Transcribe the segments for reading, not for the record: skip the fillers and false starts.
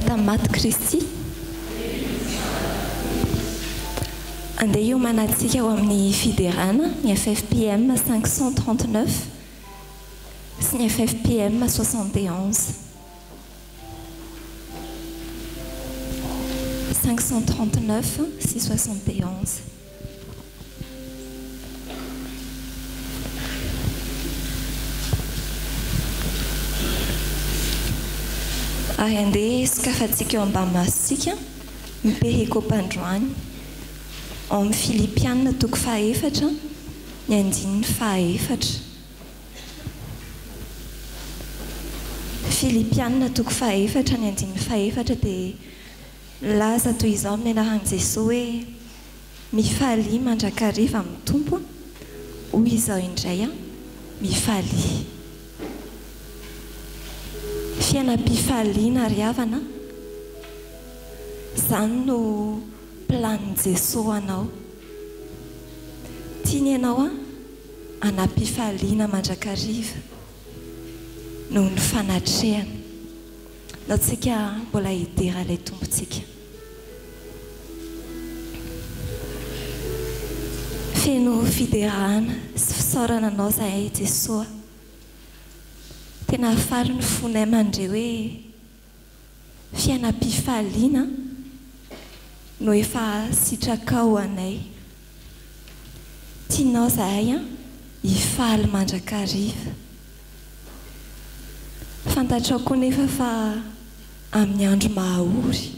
tamin'ny maty Kristy. Andeha iomanantsika ao amin'ny fiderana ny FFPM 539 sy ny FFPM 71. 539 sy 71. Ary andeha sokafantsika eo ambany masontsika mipereko am-pandroany ao amin'ny Filipianina toko 4 ny andininy 4. Filipianina toko 4 ny andininy 4 dia laza toy izao amin'ny anaran'i Jesosy hoe mifaly mandrakariva amin'ny tompo hoy izao indray mifaly. Fiainam-pifaliana ry havana, izany no planin'i Jesosy anao. Tiany ianao hanam-pifaliana mandrakariva noho ny fanatrehana. Nao tsika mbola hidera ilay tompontsika. Feno fiderahana sy fisaorana anao zahay Jesosy. Tena afaly ny fonay mandre hoe fiainam-pifaliana no efa sitrakao anay. Tianao zahay hifaly mandrakariva. Fantatrao koa nefa fa amin'ny andro mahaory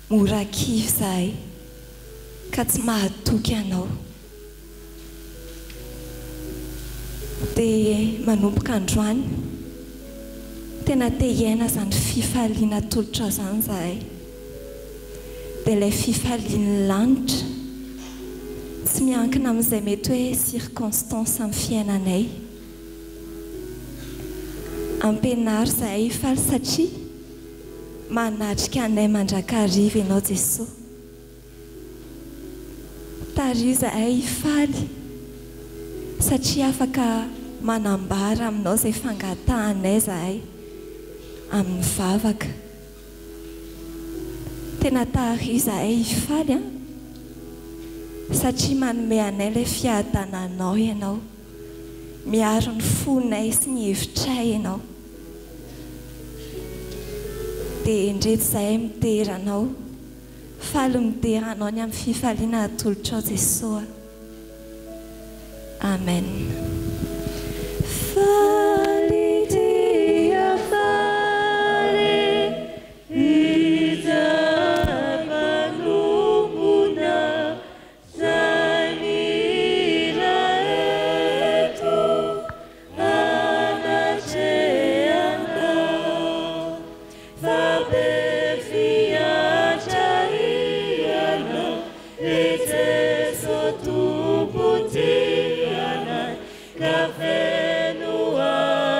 mora kivy zahay ka tsy mahatoky anao. Dia manomboka androany tena te hiaina zany fifaliana tolotra zany zahay. Dia ilay fifaliany lanitra tsy miankina amin'izay mety hoe circonstance amin'ny fiainanay. Ampenary zahay hifaly satria manatrika anay mandrakariva ianao Jesosy. Tario zahay hifaly satria afaka manambara aminao izay fangatahanay zahay amin'ny vavaka. Tena tario zahay hifaly satria manome anay ilay fiadananao ianao. Miaro ny fonay sy ny hevitray ianao. Dia indreto zahay miteranao, faly miteranao ny amin'ny fifaliana atolotrao Jesosy. Amen. Faly dia faly, izay manombona zay mira eto anatrehana fa be fiatraiana eteso tompotiana ka feno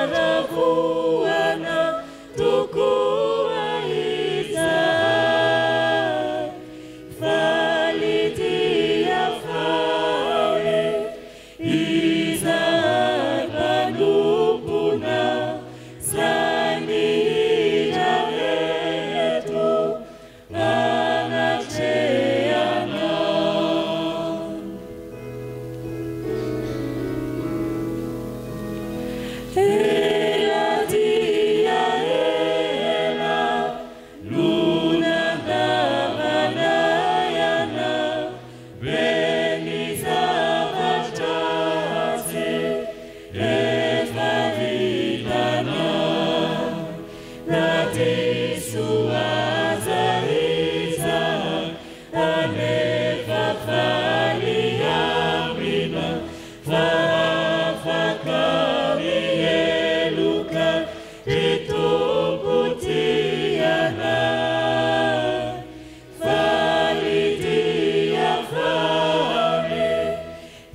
aravoana tokoa izay. Faly dia faly, izay manombona zay mira eto anatrehana. Ela dia ela, luna davanayana, beni zavatra efa vitana, na diso aza iza, anefa faly amina, fa afaka mieloka itompotiana. Faly dia faly,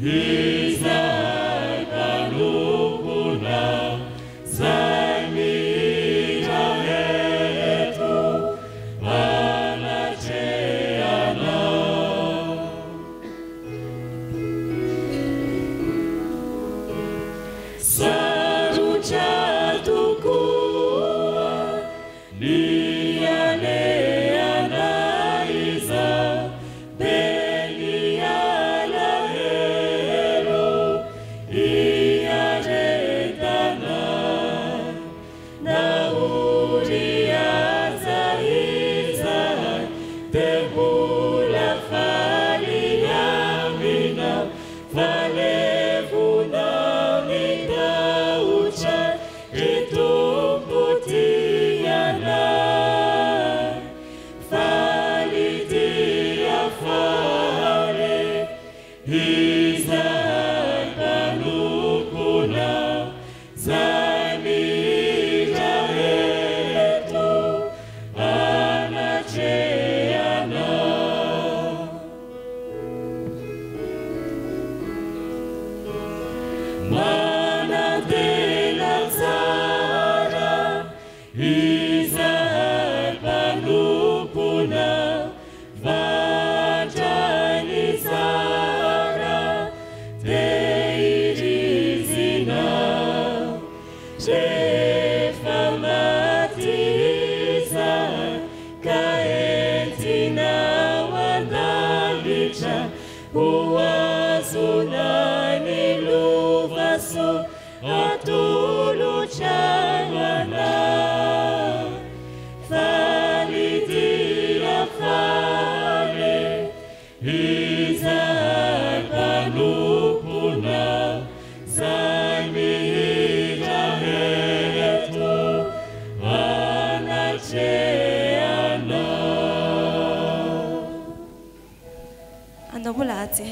izay manombona zay mira eto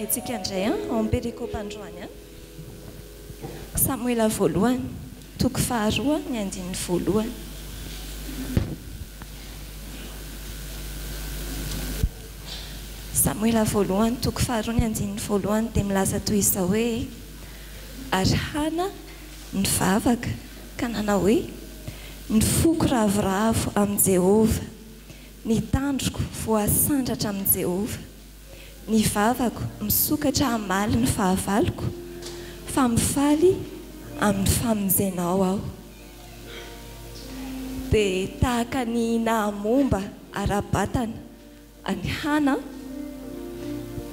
Tsika andray ao Perikopy androany Samuela voalohany toko faharoa ny andininy voalohany. Samuela voalohany toko faharoa ny andininy voalohany dia milaza toy izao hoe ary Hana ny vavaka ka nanao hoe ny foko ravoravo amin'ny Jehova, ny tandroko voasandratra amin'ny Jehova. Ny vavako misokatra amaly ny fahavaloko fa mifaly amin'ny famonjenao aho. Dia tahaka ny nahamomba ara-batana any Hana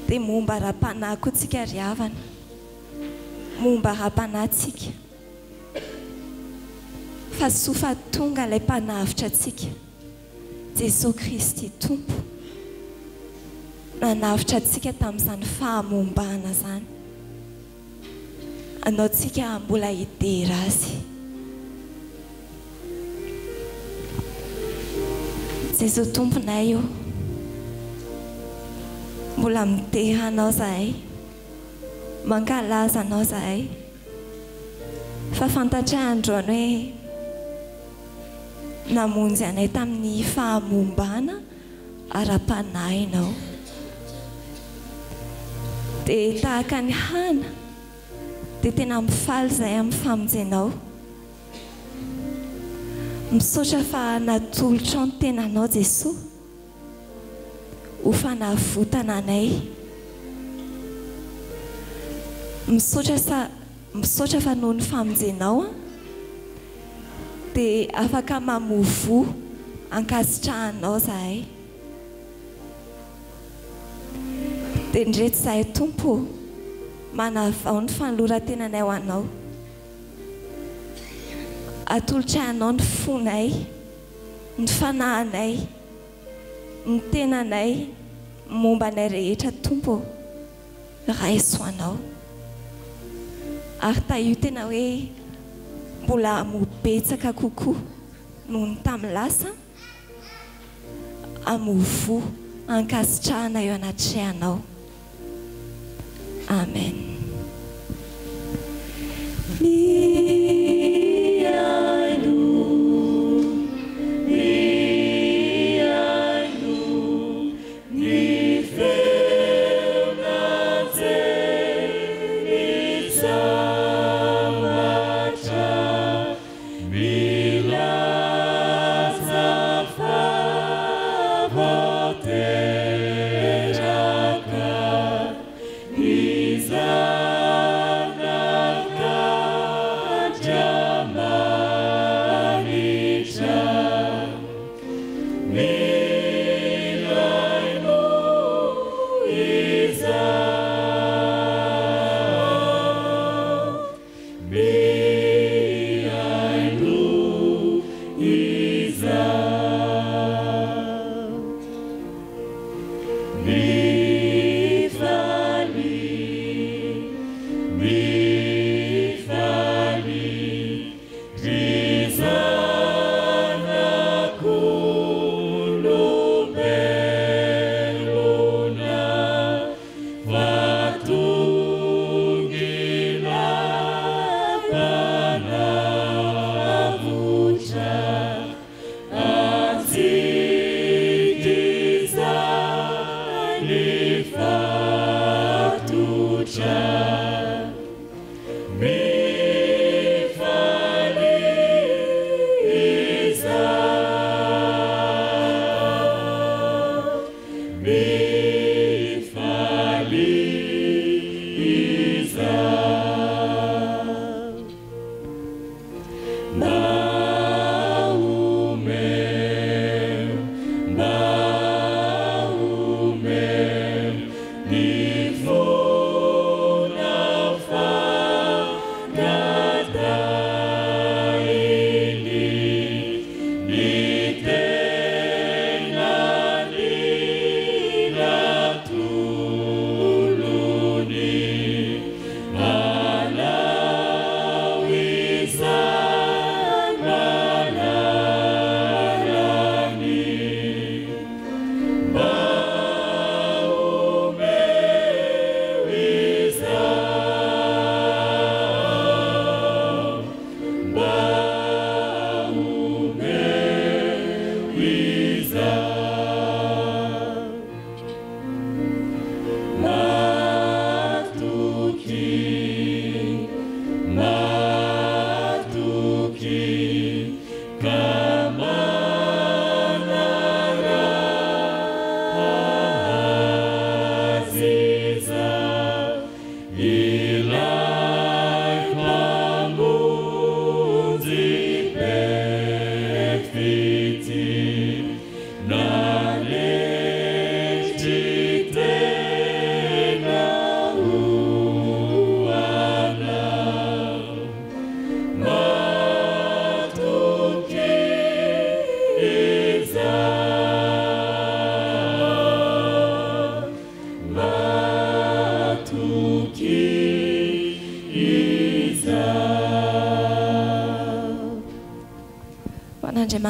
dia momba ara-panahy koa tsika ry havana, momba ara-panahintsika fa sofa tonga ilay mpanavitra antsika Jesosy Kristy Tompo nanavitra antsika tamin'izany fahamombana zany. Anao tsika mbola hidera azy. Jesosy Tomponay io mbola midera anao zahay, mankalaza anao zahay fa fantatra androany hoe namonjy anay tamin'ny fahamombana ara-panahy ianao. Dia tahaka ny Hana dia tena mifaly zahay amin'ny famonjenao, misaotra fa natolotra ny tenanao Jesosy ho fanavotana anay. Misaotra fa noho ny famonjenao dia afaka mamovo ankasitrahanao zahay. Dia ndreto zahay Tompo manavao ny fanoloran-tenanay ho anao. Atolotrahanao ny fonay, ny fanahinay, ny tenanay, momba anay rehetra Tompo raiso anao. Ary taio tena hoe mbola mobetsaka kokoa noho ny tamin'ny lasa, amovo ankasitrahana eo anatrehanao. Amen. Isa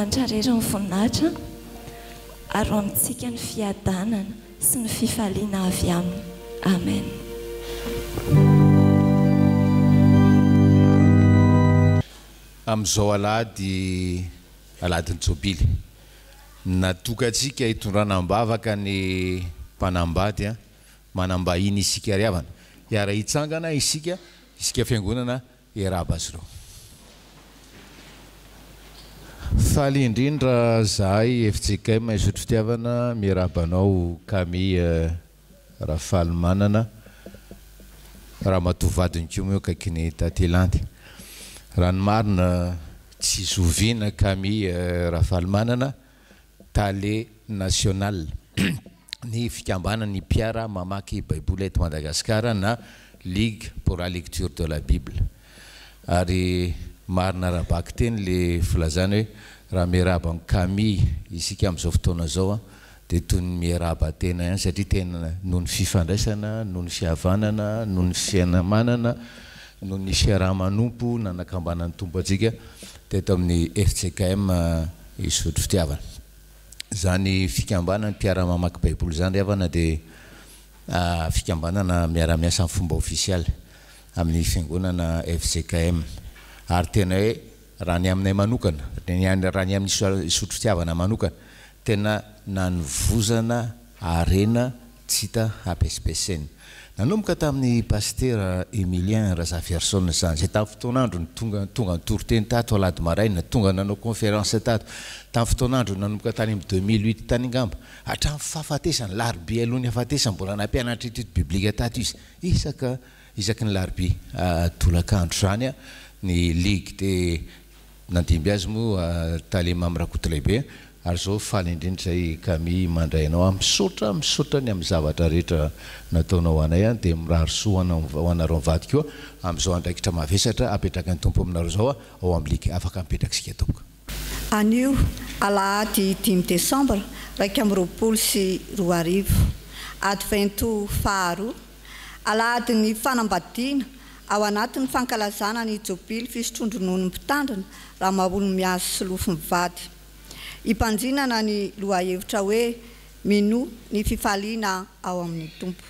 Andriamanitra rery ny voninahitra ary ho amintsika ny fiadanana sy ny fifaliana avy aminy. Amen. Amin'izao aladiny jobily natokantsika hitondranam-bavaka ny mpanambady manambahiny isika riavana hiara hitsangana isika fiangonana Erabazro. Faly indrindra zahay FJKM isotro fitiavana miarabanao Camille Rafalmanana raha matovadiny koa eo kaikiny tatelanty ranomarina tsy zoviana Camille Rafalmanana tale national ny fikambanany mpiara mamaky baiboly eto Madagasikara na Ligue pour la lecture de la Bible. Ary marina rabaky teny le filazana hoe raha miaraba Camille isika amin'izao fotoana zao dia toy ny miaraba tena ihany satria tena noho ny fifandraisana, noho ny fihavanana, noho ny fiainamanana, noho ny fiaraha-manompo nanakambanany tompo antsika teto amin'ny FJKM isotro fitiavana. Zany fikambanana mpiara mamaky baiboly zany riavana dia fikambanana miara-miasa amin'ny fomba ofisialy amin'ny fiangonana FJKM. Ary tena hoe raha ny aminay manokana, raha ny amin'ny isotro fitiavana manokana, tena nanovozana arena tsy hita hampesipeseny. Nanomboka tamin'ny pasteur Emilien Razaverson zany, zay tamin'ny fotoan'andro tonga nitory-teny tato alady maraina, tonga nanao conférence tato tamin'ny fotoan'andro nanomboka tany amin'ny 2008 tany angamba, hatramin'ny fahafatesany larobia alohan'ny hafatesany mbola nampianatra etude biblique tato izy isaky ny larobia tolakandro zany ny ligue de nandimby azy moa talema amin'ny rakoto lehibe. Ary zao faly indrindra zay Camille mandrainao misaotra ny amin'ny zavatra rehetra nataonao anay dia mirary soa ho anareo mivady koa amin'izao andraikitra mavesatra apetraka ny tompo aminareo zao ao amin'ny ligue afaka mipetraka sika tompoko. Anio alahady 5 Desambra 2024 advento faharoa alahady ny fanambadiana ao anatin'ny fankalazana ny jobily fisotrondro noho ny mpitandrina raha maholo miazo sy lofo mivady. Ipanjinana ny lohahevitra hoe mino ny fifaliana ao amin'ny tompo.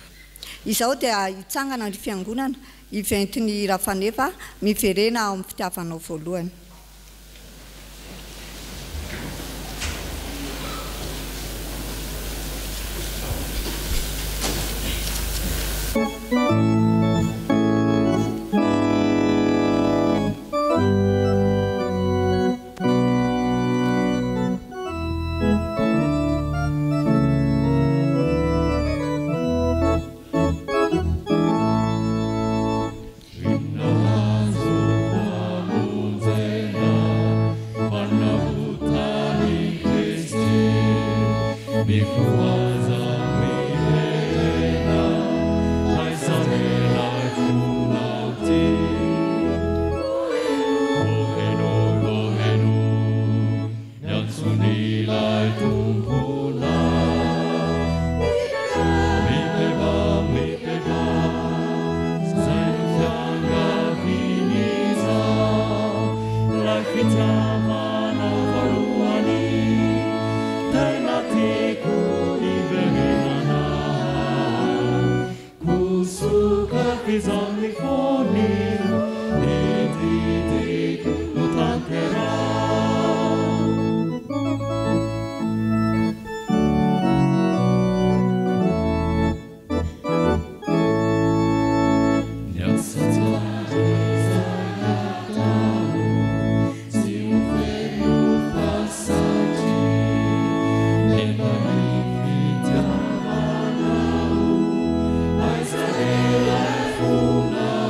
Izao dia hitsangana ny fiangonana iventy-ny Rafanefa miverena ao amin'ny fitiavanao voalohany.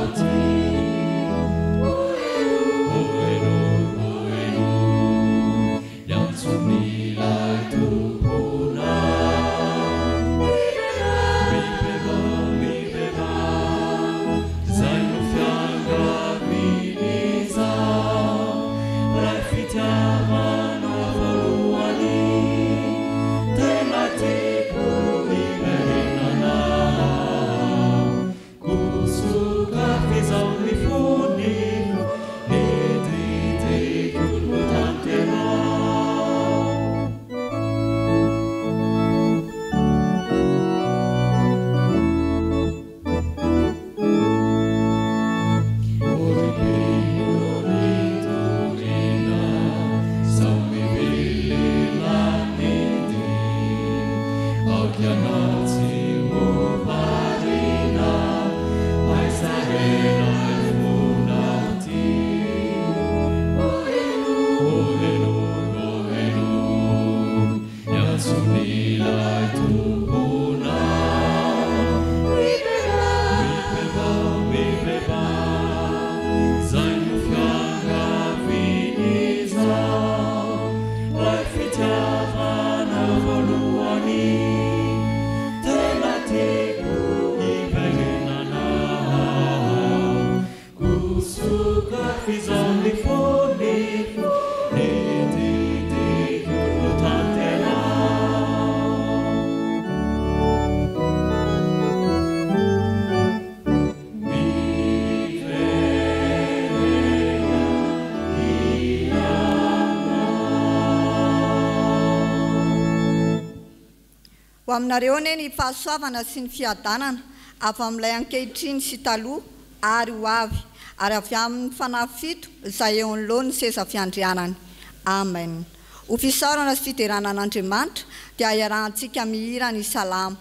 Ti ho aminareo ane ny fahasoavana sy ny fiadanana avy amin'ilay ankehitriny sy taloha ary ho avy ary avy amin'ny fanafito izay eo anoloany seza fiandrianany. Amen. Ho fisaorana sy fiderana an'Andriamanitra dia iarahantsika mihira ny salama.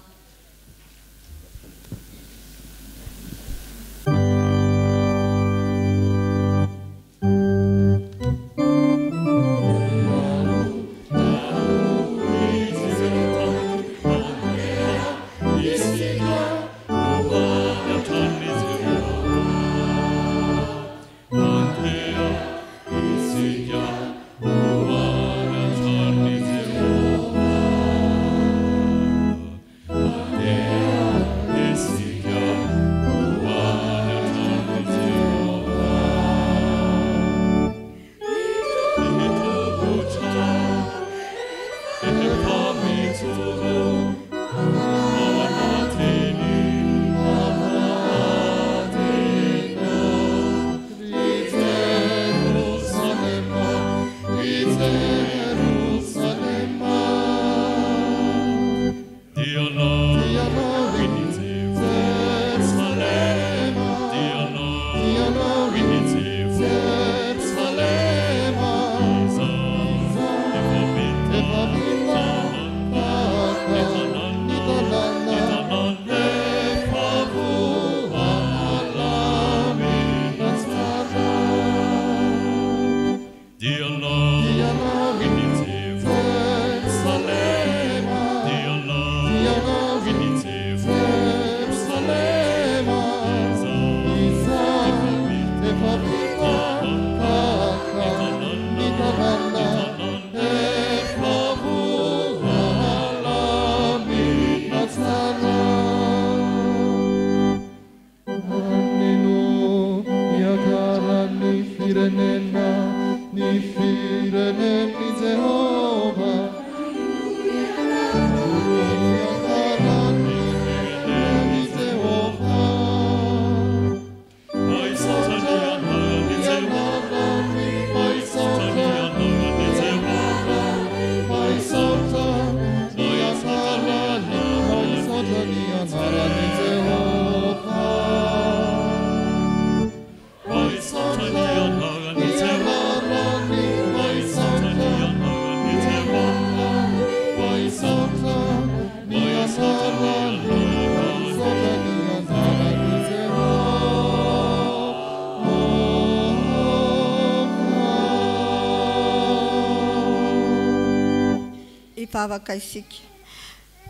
Ivavaka isika.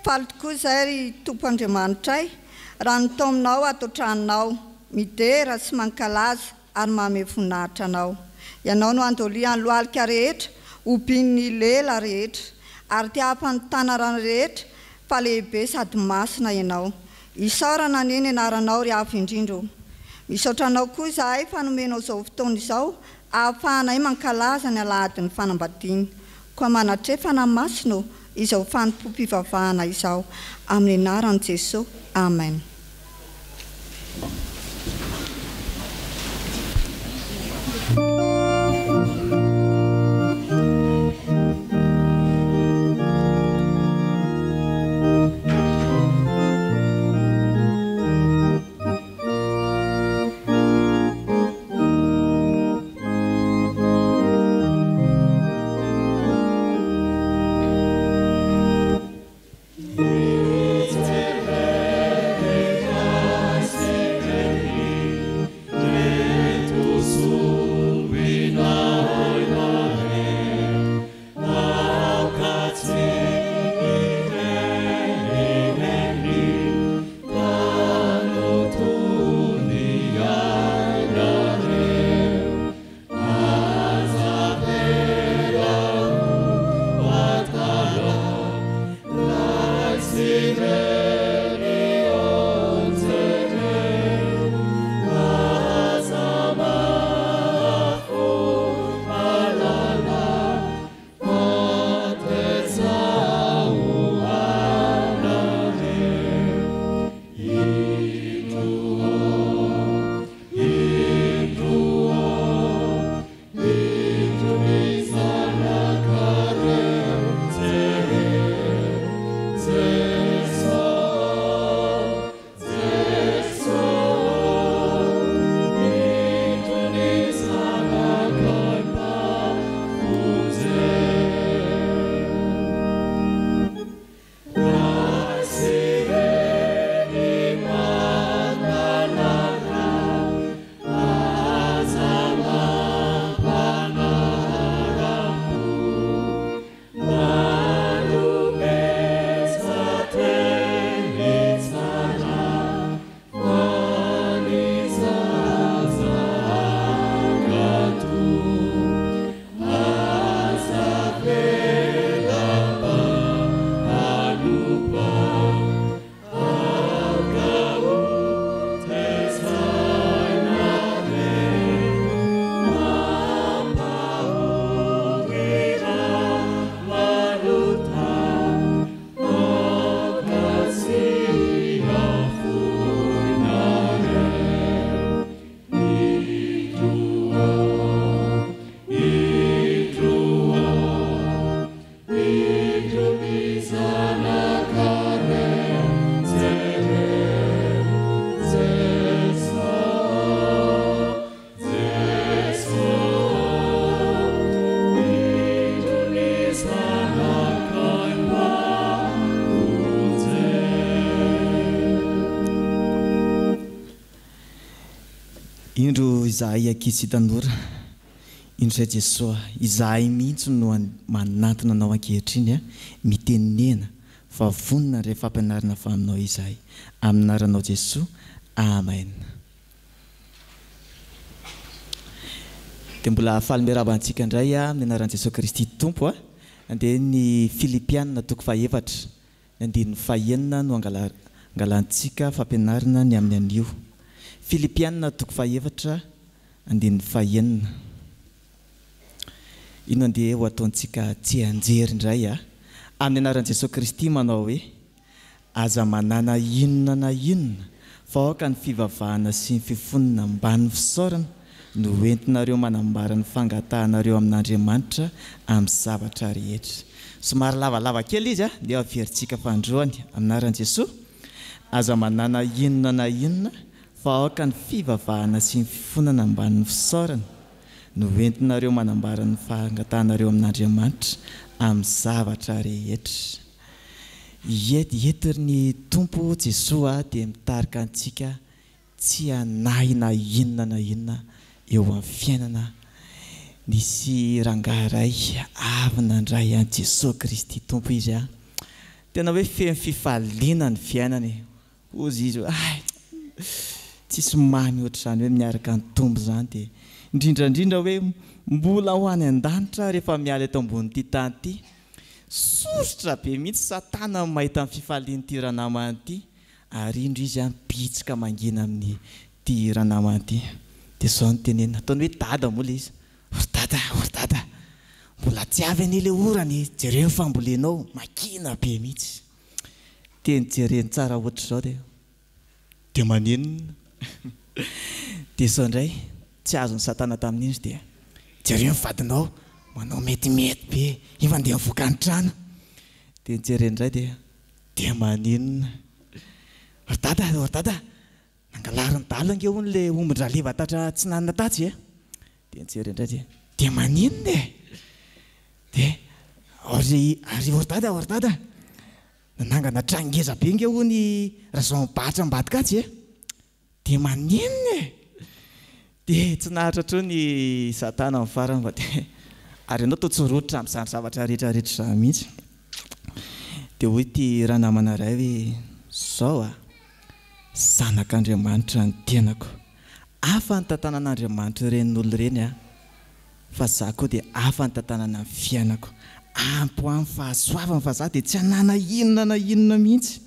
Faly tokoa izay ry Tompo Andriamanitray, raha ny taominao atotranao, midera sy mankalaza ary manome voninahitra anao. Ianao no andolian'ny lohalika rehetra, obian'ny lela rehetra, ary tia hampanontana rano rehetra, fa lehibe sady masina ianao. Isaorana neny anaranao ry avo indrindro. Misaotranao koa izahay fanomenao izao fotoana izao, ahafahanay mankalaza ny alahadin'ny fanambadiana. Koa manatrefana masino izao fanompoam-pivavahana izao amin'ny anaran'i Jesosy. Amen. Yeah. indro izahay akitsy tanora indray Jesosy izahay mihitsy no manatona anao ankehitriny mitenenena fa vonina ray fampianarana fa aminao izahay aminaranao Jesosy amen. Dia mbola afaly miarabantsika indray amin'ny anaran'i Jesosy Kristy Tompo andeha ny Filipianina toko 4 andininy 5 no angalantsika fampianarana ny amin'ny anio. Filipianina toko 4 andininy 5 ino andeha ho ataontsika tsy anjery indray amin'ny anaran'i Jesosy Kristy manao hoe aza manana inona na inona fa aoka ny fivavahana sy ny fifonina ambany fisaorana no entinareo manambara ny fangatahanareo amin'Andriamanitra amin'ny zavatra rehetra. Somary lavalava kely izy dia averintsika fandroany amin'ny anaran'i Jesosy aza manana inona na inona fa aoka ny fivavahana sy ny fifonana ambany fisaorana no entinareo manambara ny fangatahanareo amin'Andriamanitra amin'ny zavatra rehetra. Entiny Tompo Jesosy dia mitarika antsika tsy hanahy na inona na inona eo amin'ny fiainana. Nisy rangahay avy nandray an'i Jesosy Kristy Tompo izy tena hoe feno fifaliana ny fiainany. Ozy izy tsisy mamy ohatr' izany hoe miaraka ny Tompo izany dia indrindrandrindra hoe mbola ho any an-danitra rehefa miala eto ambonin'ity tany ity. Sosotra be mihitsy Satana mahita ny fifalian'ity ranamany ity ary indro izy pitsika mangina amin'ny ity ranamany ity. Dia izao no tenenina ataony hoe dada mola izy. Ry dada mbola tsy avy an'ilay orany jereny fambolenao makina be mihitsy. Teny jereny tsara ohatr'izao dia maninona. Dia izao indray tsy azony Satana tamin'iny izy dia jereny vadinao manao metimety be io mandeha mivoaka ny trano. Dia jereny indray dia maninona. Ry dada nangalary ny dalana eo ilay ombin-draleva tatra tsy nanana tatsy dia jereny indray dia maninona dia ary ry dada nanangana trangeza be nge hony razao mibatra ambadika atsy dia maninona dia tsy nahatra tro ny Satana amin'ny farany fa dia ary ianao totsorotra amin'izany zavatra rehetrarehetra izany mihitsy. Dia hoy ity ranamana iray hoe zao zanak'Andriamanitra ny tenako. Hafa ny tantanan'Andriamanitra iren'olona ireny fa za koa dia hafa ny tantanana ny fiainako. Ampy amin'ny fahasoavana fa za dia tsy hanana inona na inona mihitsy.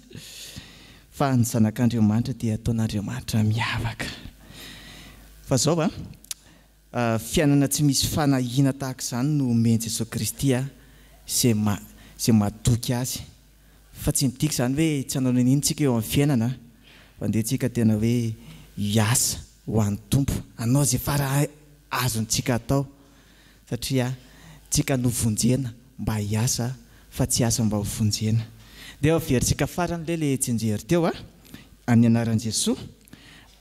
Fa ny zanak'Andriamanitra dia ataon'Andriamanitra miavaka. Fa zao fiainana tsy misy fanahina tahaka izany no omen'i Jesosy Kristy izay matoky azy. Fa tsy midika izany hoe tsy hanao n'inona tsika eo amin'ny fiainana fa ndeha tena hoe hiasa ho an'ny Tompo. Anao izay fara azontsika atao satria tsika novonjena mba hiasa fa tsy asa mba ho vonjena. Dia averintsika farany ilay tsenjery teo amin'ny anaran'i Jesosy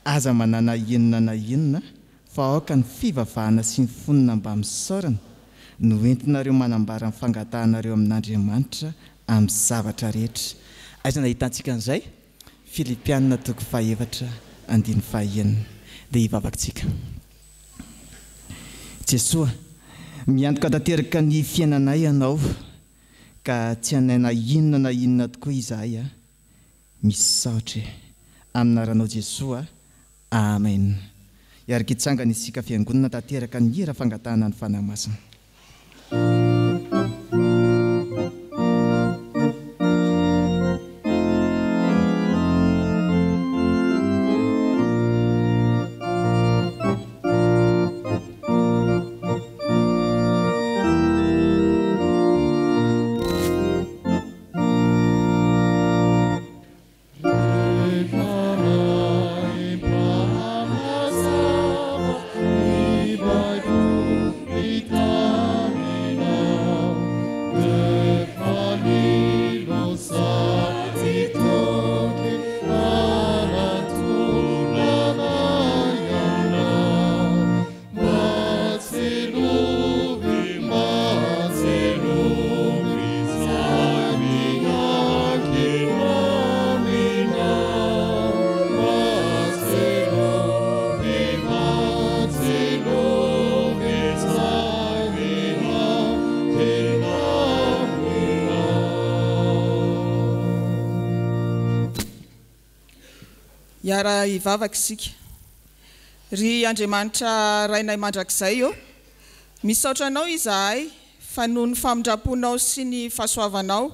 aza manana inona na inona fa aoka ny fivavahana sy ny fonina mba misaorana no entinareo manambara ny fangatahanareo amin'Andriamanitra amin'ny zavatra rehetra. Aiza nahitantsika an'izay? Filipianina toko 4 andininy 5 dia hivavakantsika. Jesosy miantoka tanteraka ny fiainanay ianao ka tsy hanaina inona na inona tokoa izahay misaotra aminaranao Jesosy amen. Iaraka hitsangana isika fiangonana tanteraka ny hira fangatahana ny fanahy masina. Bye. Iara ivavaka isika. Ry Andriamanitra rainay mandrakizay eo, misaotra anao izahay fa noho ny famindraponao sy ny fahasoavanao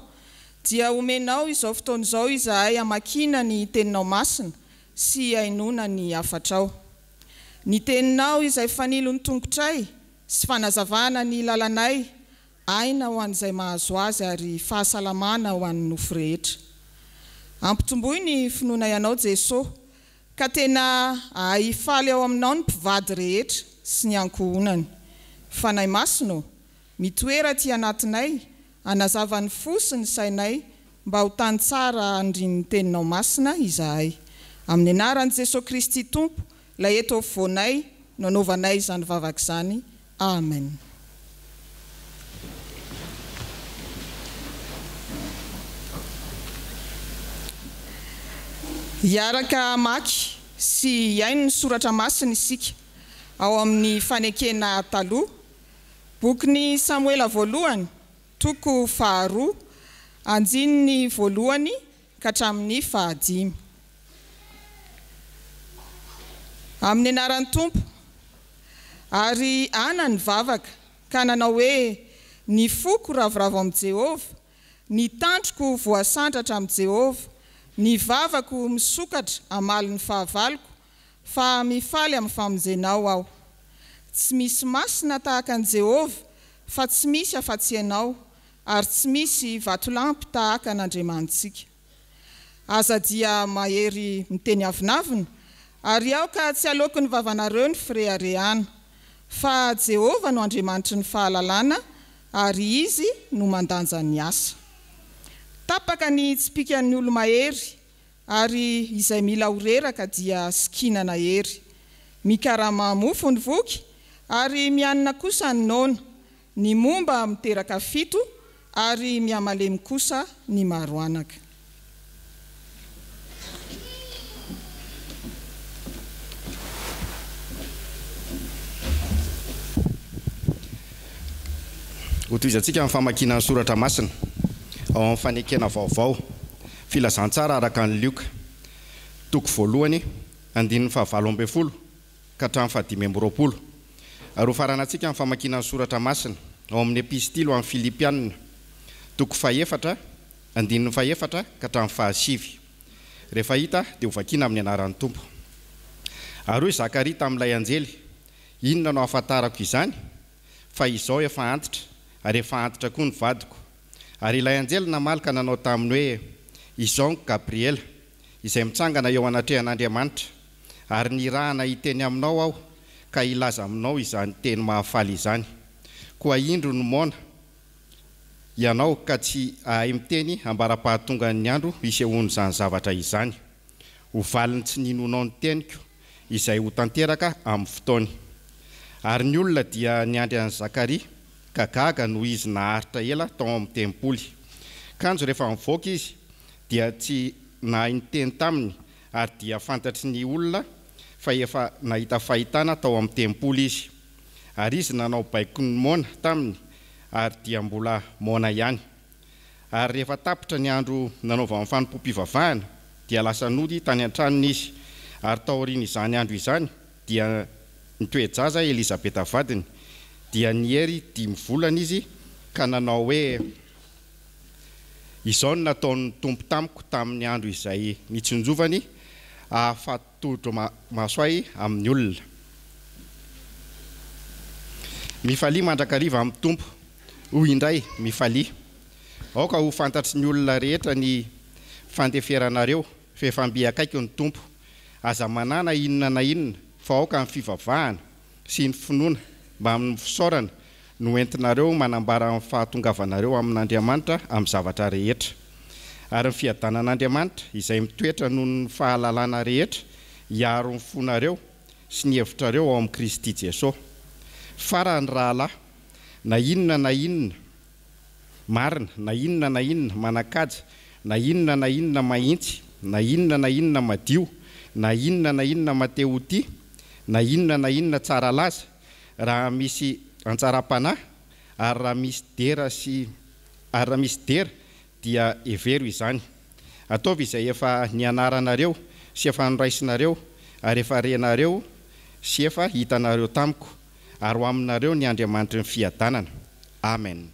dia omenao izao fotoana izao izahay hamakina ny teninao masina sy hainoana ny hafatrao. Ny teninao izay fanilo ny tongotray sy fanazavana ny lalanay, aina ho an'izay mahazo azy ary fahasalamana ho an'ny nofo rehetra. Ampitomboy ny finoana ianao Jesosy, ka tena hifaly ao aminao ny mpivady rehetra sy ny ankohonany. Fanahy masino, mitoera ty anatinay, anazava ny fo sy ny sainay, mba ho tany tsara andrin'ny teninao masina izahay. Amin'ny anaran'i Jesosy Kristy Tompo, lay eto afovoanay, nanaovanay izany vavaka izany. Amen. Hiaraka maky sy hiaino ny soratra masina isika ao amin'ny fanekena taloha, bokin'ny Samuela voalohany, toko 2, andininy voalohany ka hatramin'ny 5. Amin'ny anaran'ny Tompo, ary ana ny vavaka ka nanao hoe ny foko ravoravo amin'i Jehovah, ny tandroko voasandratra amin'i Jehovah, ny vavako misokatra amaly ny fahavaloko, fa mifaly amin'ny famonjenao aho. Tsy misy masina tahaka an'i Jehovah, fa tsy misy afa-tsy ianao, ary tsy misy vatolampy tahaka an'Andriamantsika. Aza dia mahery miteny avinavina, ary aoka tsy aloky ny vavanareo ny fireharehana, fa Jehovah no Andriamanitry ny fahalalana, ary izy no mandanja ny asa. Tapaka ny tsipikan'ny olo-mahery, ary izay mila horeraka dia sikinana hery. Mikarama mofo ny voky, ary mianina kosa ny nona, ny momba miteraka fito, ary miamalemy kosa ny maroanaka. Hotoizantsika amin'ny famakiana ny soratra masina ao amin'ny fanekena vaovao, filazantsara araka ny Lioka, toko 1, andininy 7 ka hatramin'ny 5. Ary ho faranantsika amin'ny famakiana ny soratra masina ao amin'ny epistilo amin'ny Filipianina, toko 4, andininy 4 ka hatramin'ny 5. Rehefa hita dia ho vakiana amin'ny anaran'ny Tompo. Ary hoy Zakaria tamin'ilay anjely, inona no ahafantarako izany? Fa izao efa antitra, ary efa antitra koa ny vadiko. Ary ilay anjely namalaka nanao taminy hoe, izao ny Gabriela, izay mitsangana eo anatrehan'Andriamanitra, ary nirahana hiteny aminao aho, ka ilaza aminao izany teny mahafaly izany. Koa indro no mona ianao ka tsy ahay miteny ambara-pahatonga ny andro isehoany izany zavatra izany. Ho valiny tsy ninonao ny teniko, izay ho tanteraka amin'ny fotoany. Ary ny olona dia niandry an'i Zakaria, ka gaga no izy naharitra ela tao amin'ny tempoly. Kanjo rehefa mivoaka izy, dia tsy nahay ny teny taminy, ary dia fantatry ny olona fa efa nahita fahitana tao amin'ny tempoly izy. Ary izy nanao baiko ny mona taminy, ary dia mbola mona ihany. Ary rehefa tapitra ny andro nanaova amin'ny fanompom-pivavahana, dia lasa nody tany an-tranony izy. Ary tao aoriana izany andro izany, dia nitoejaza Elizabeta vadiny, dia nihery 5 volana izy, ka nanao hoe, izao no nataon'ny Tompo tamiko tamin'ny andro izay nitsinjovany ahafatotro masoay amin'ny olona. Mifalia mandrakariva amin'ny Tompo, hoy indray mifalia. Aoka ho fantatry ny olona rehetra ny fandeferanareo, fefambiakaiky ny Tompo. Aza manana inona na inona, fa aoka ny fivavahana sy ny finoana mba amin'ny fisaorana no entinareo manambara amin'ny fahatongavanareo amin'Andriamanitra amin'ny zavatra rehetra. Ary ny fiadanan'Andriamanitra izay mitoetra noho ny fahalalana rehetra hiaro ny fonareo sy ny hevitrareo ao amin'ny Kristy Jesosy. Farany rahalahy, na inona marina, na inona manakaja, na inona mahintsy, na inona madio, na inona mateoti, na inona tsara laza, raha misy antsara-panahy, ary raha misy dera dia evero izany. Ataovy izay efa nianaranareo sy efa noraisinareo ary efa renareo sy efa hitanareo tamiko ary ho aminareo ny Andriamanitra ny fiadanana. Amen.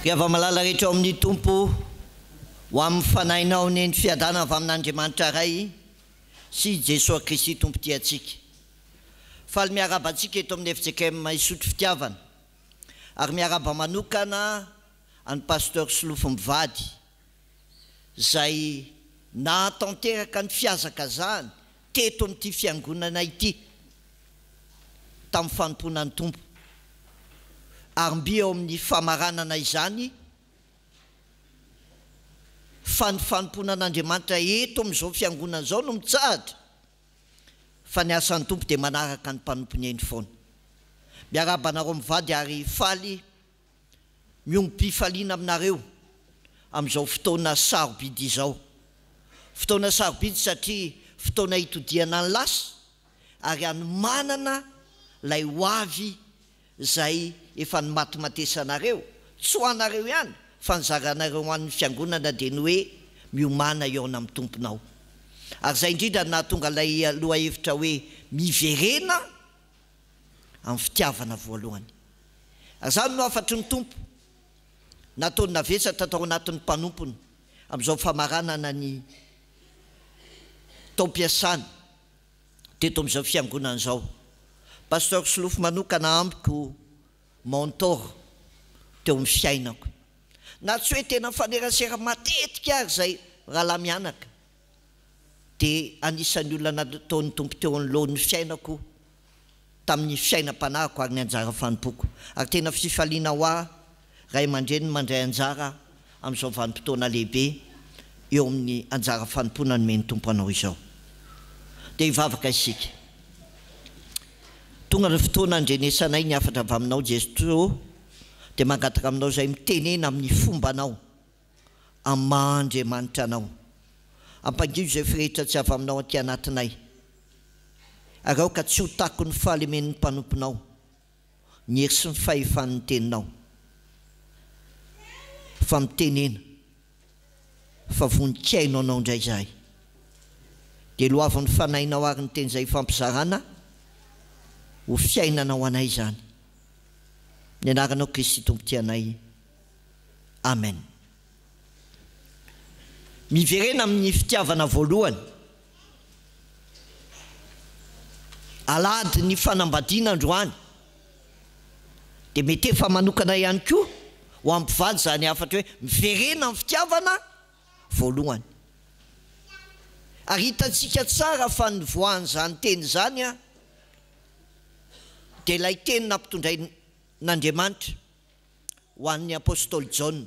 Rehefa malala rehetra ao amin'ny tompo ho amin'ny fanahinao ny fiadana avy amin'Andriamanitra iray sy Jesosy Kristy tompo ty atsika. Faly miaraba antsika eto amin'ny FJKM isotro fitiavana ary miaraba manokana any pasteur Solofo Mivady zay nahatanteraka ny fiazakazahany teto amin'ity fiangonana ity tamin'ny fanompoana ny tompo. Ary mby eo amin'ny famaranana izany fanompoana an'Andriamanitra eto amin'izao fiangonana izao no mitsahatra fa ny asan'ny tompo dia manaraka ny mpanompony eny foana. Miaraba anareo mivady ary faly miompi-faliana aminareo amin'izao fotoana sarobidy izao. Fotoana sarobidy satria fotoana hitodiana ny lasa ary anomanana lay hoavy zay efa ny matimatesanareo tsy ho anareo ihany fa nizaranareo an'ny fiangonana dia ny hoe miomana eo na amin'ny tomponao. Ary zay indrindra nahatonga lay aloha hevitra hoe miverena amin'ny fitiavana voalohany. Ary zany no afatry ny tompo nataony navetsatra tao anatin'ny mpanompony amin'izao famaranana ny taom-piasana teto amin'izao fiangonana izao. Pasteur Solofo manokana amiko mentor teo amin'ny fiainako. Na tsy hoe tena fanerasera matetika ary zay rahala mianaka dia anisan'ny olona nataon'ny tompo teo anoloan'ny fiainako tamin'ny fiainam-panahiko ary ny anjara fanompoko. Ary tena fifaliana ho aho ray aman-dreny mandray anjara amin'izao vanim-potoana lehibe eo amin'ny anjara fanompoana nomeny tompo anao izao. Dia hivavaka isika. Tonga ny fotoana andrenesanay ny afatra avy aminao Jesosy dia mangataka aminao zay mitenena amin'ny fombanao amin'ny maha-Andriamanitra anao. Ampangivo zay firehetra tsy avy aminao aty anatinay. Ary ao ka tsy ho tako ny fahalemen'ny mpanomponao, ny hery sy ny fahefan'ny teninao. Fa mitenena fa voninkaino anao indray zahay. Dia loavin'ny fanahinao ary ny teny izay fampizarana ho fiainanao anay zany. Ny anaranao Kristy tompo ty anay. Amen. Miverena amin'ny fitiavana voalohany alady ny fanambadiana androany dia mety efa manokana ihany koa ho ampivady zany afatra hoe miverena amin'ny fitiavana voalohany. Ary hitantsika tsara fa ny voan'izany teny zany a dia ilay teny nampitondrain'Andriamanitra ho an'ny apôstôly Jaona,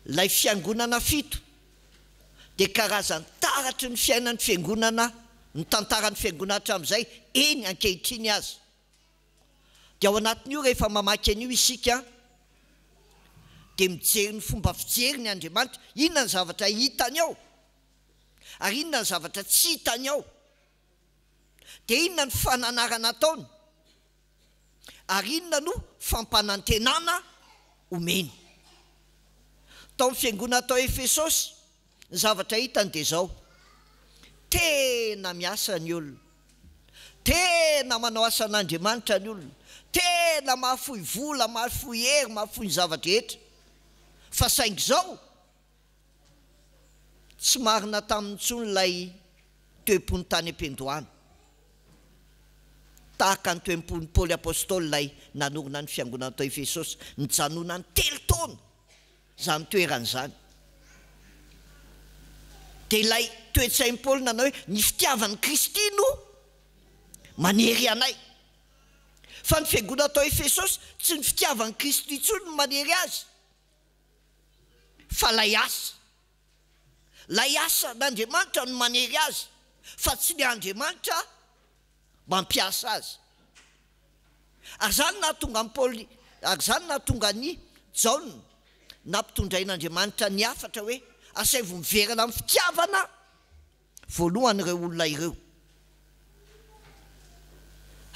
ilay fiangonana fito dia karazany taratry ny fiainan'ny fiangonana, ny tantaran'ny fiangonana hatramin'izay eny ankehitriny azy. Dia ao anatin'io rehefa mamaky an'io isika dia mijery ny fomba fijery ny Andriamanitra, inona ny zavatra hitany ao ary inona ny zavatra tsy hitany ao, dia inona ny fananarana ataony ary inona no fampanantenana omeny. Tao amin'ny fiangonana tao Efesosy ny zavatra hitany dia zao: tena miasa ny olona, tena manao asan'Andriamanitra ny olona, tena mahafohy vola, mahafohy hery, mahafohy ny zavatra rehetra. Fa saingy zao tsy marina tamin'ny tsony ilay toe-pony tany am-pendohana, tahaka ny toe-pony Paoly apôstôly ilay nanorina ny fiangonana tao Efesosy, nijanona ny 3 taona zany toeran'izany. Dia ilay toe-tsain'i Paoly nanao hoe ny fitiavan'i Kristy no manery anay. Fa ny fiangonana tao Efesosy tsy ny fitiavan'i Kristy intsony no manery azy, fa lay asa n'Andriamanitra no manery azy, fa tsy ny Andriamanitra mampiasa azy. Ary zany nahatonga an'i Paoly, ary zany nahatonga ny Jaona nampitondrain'Andriamanitra ny afatra hoe asaivo miverana amin'ny fitiavana voalohany ireo olona ireo.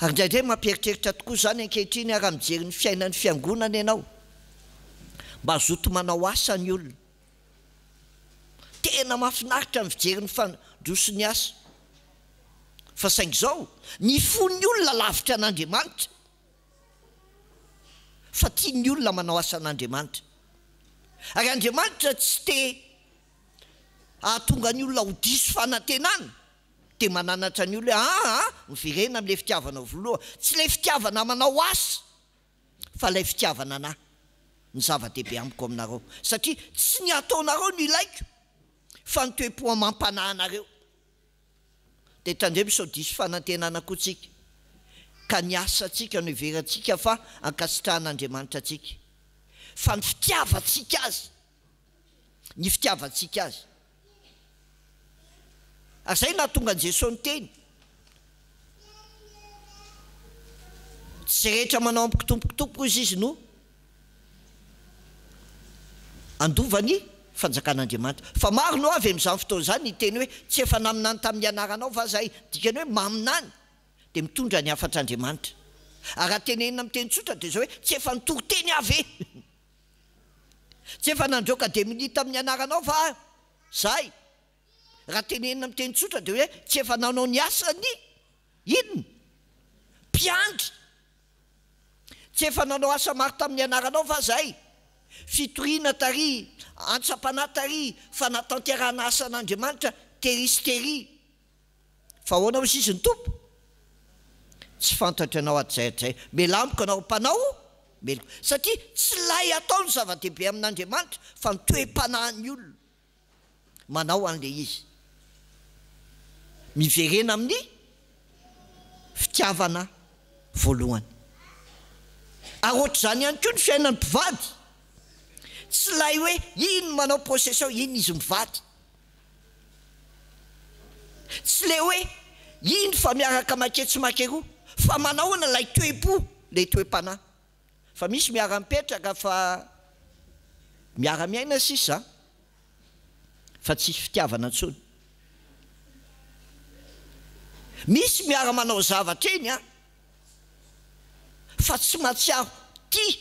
Ary indraindray mampieritreritra tokoa zany ankehitriny raha mijery ny fiainan'ny fiangonana ianao, mba azoto manao asa ny olona. Tena mahafinaritra ny fijery ny fandroso ny asa. Fa saingy zao ny fon'ny olona lavitra an'Andriamanitra, fa tian'ny olona manao asan'Andriamanitra. Ary Andriamanitra tsy te ahatonga ny olona ho diso fanantenana, dia mananatra ny olona miverena amin'ilay fitiavana voalohany, tsy ilay fitiavana manao asa, fa ilay fitiavana na ny zava-dehibe amiko aminareo, satria tsy ny ataonareo no ilaiko, fa ny toe-po amampanahy anareo. Dia tandremo sao diso fanantenana koa tsika, ka ny asantsika no iverantsika fa ankasitrahan'Andriamanitra atsika, fa ny fitiavantsika azy, ny fitiavantsika azy. Ary zay nahatonga an'i Jesosy ny teny: tsy rehetra manao ampitompokitompoko izy no andovany fanjakan'Andriamanitra. Fa maro no avy amin'izany fotoana zany ny teny hoe tsy efa naminany tamin'ny anaranao fa zahay, dikany hoe maminany dia mitondra ny afatr'Andriamanitra. Ary raha tenenina amin'ny teny tsotra dia zao hoe tsy efa nitoro teny ave tsy efa nandroaka dia minita amin'ny anaranao fa zahay. Raha tenenina amin'ny teny tsotra dia hoe tsy efa nanao ny asany inona mpiandry, tsy efa nanao asa maro tamin'ny anaranao fa zahay. Fitoriana tary, antsapana tary, fanatanterahana asan'Andriamanitra, teristery. Fa ahoana hozy izy ny tompo? Tsy fantatra anao atzay atzay, melamiko anao mpanao meloko, satria tsy lay atao ny zava-dehibe amin'Andriamanitra, fa ny toe-panahin'ny olona manao an'ilay izy, miverena amin'ny fitiavana voalohany. Ary ohatr'izany ihany koa ny fiainan'ny mpivady, tsy lay hoe ino manao procession, ino izy mivady, tsy le hoe ino fa miaraka make tsy make roa, fa manahoana lay toe-po, lay toe-panahy. Fa misy miara-mipetraka fa miara-miaina sisa, fa tsisy fitiavana intsony. Misy miara-manao zavatra eny fa tsy mahatsiaro tia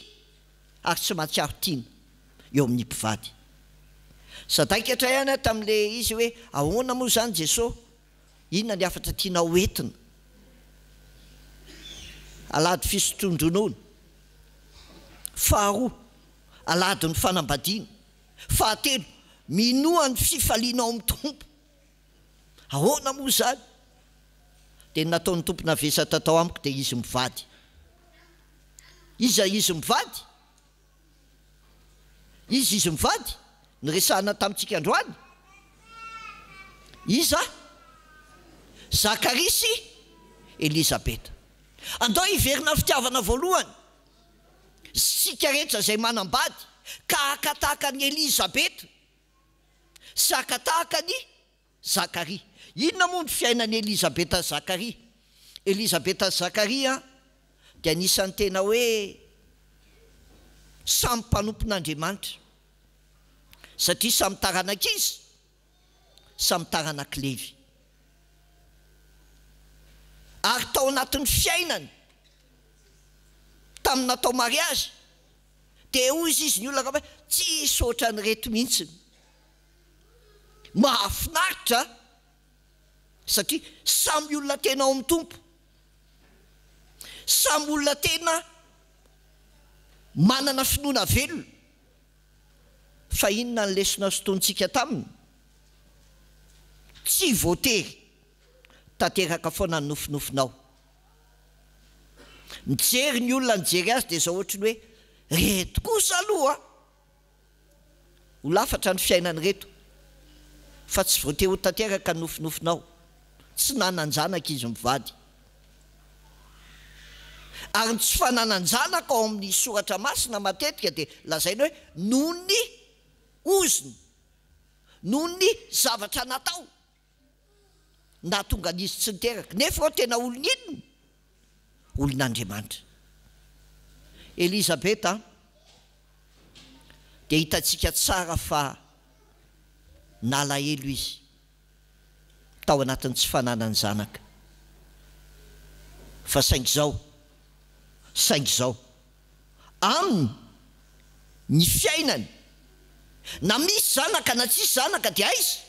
ary tsy mahatsiaro tiana eo amin'ny mpivady. Sadaikatra ihany tamin'ilay izy hoe ahoana moa zany Jesosy, inona ny afatra tianao hoentina? Alady fisotron-dronoana. Faharoa, alady ny fanambadiana. Fahatelo, minoa ny fifalianao amin'ny tompo. Ahoana moa zany? dia nataony tompona vesatra tao amiko dia izy mivady. Izy mivady. Izy mivady nyresahana tamintsika androany. Iza Zakaria sy Elizabeta. Andao hiverina fitiavana voalohany. Sika rehetra izay manambady ka akatahaka ny Elizabeta sy akatahaka ny Zakaria. Inona moa ny fiainan'ny Elizabeta Zakaria? Elizabeta Zakaria dia anisan'ny tena hoe samy mpanompon'Andriamanitra, satria samy taranaka izy, samy taranaka Levy. Ary tao anatin'ny fiainany tamin'ny natao mariazy dia hozy izy ny olona hoe tsisy ohatran'ny reto mihitsy. Mahafinaritra satria samy olona tena ao amin'ny tompo, samy olona tena manana finoana velona. Fa inona ny lesona sotontsika taminy? Tsy voatery tanteraka foana ny nofinofinao. Mijery ny olona nijery azy dia zao ohatry ny hoe reto kosa aloha ho lafatra ny fiainany reto, fa tsy voatery ho tanteraka ny nofinofinao. Tsy nananjanaka izy mivady. Ary ny tsy fanananjanaka ao amin'ny soratra masina matetika dia lazaina hoe noho ny oziny, noho ny zavatra natao na tonga n'izy tsy niteraka. Nefa ao tena olona inona? Olon'Andriamanitra. Elizabeta dia hitantsika tsara fa nalahelo izy tao anatin'ny tsy fananany zanaka. Fa saingy zao aminy ny fiainany, na misy zanaka na tsisy zanaka dia aiza?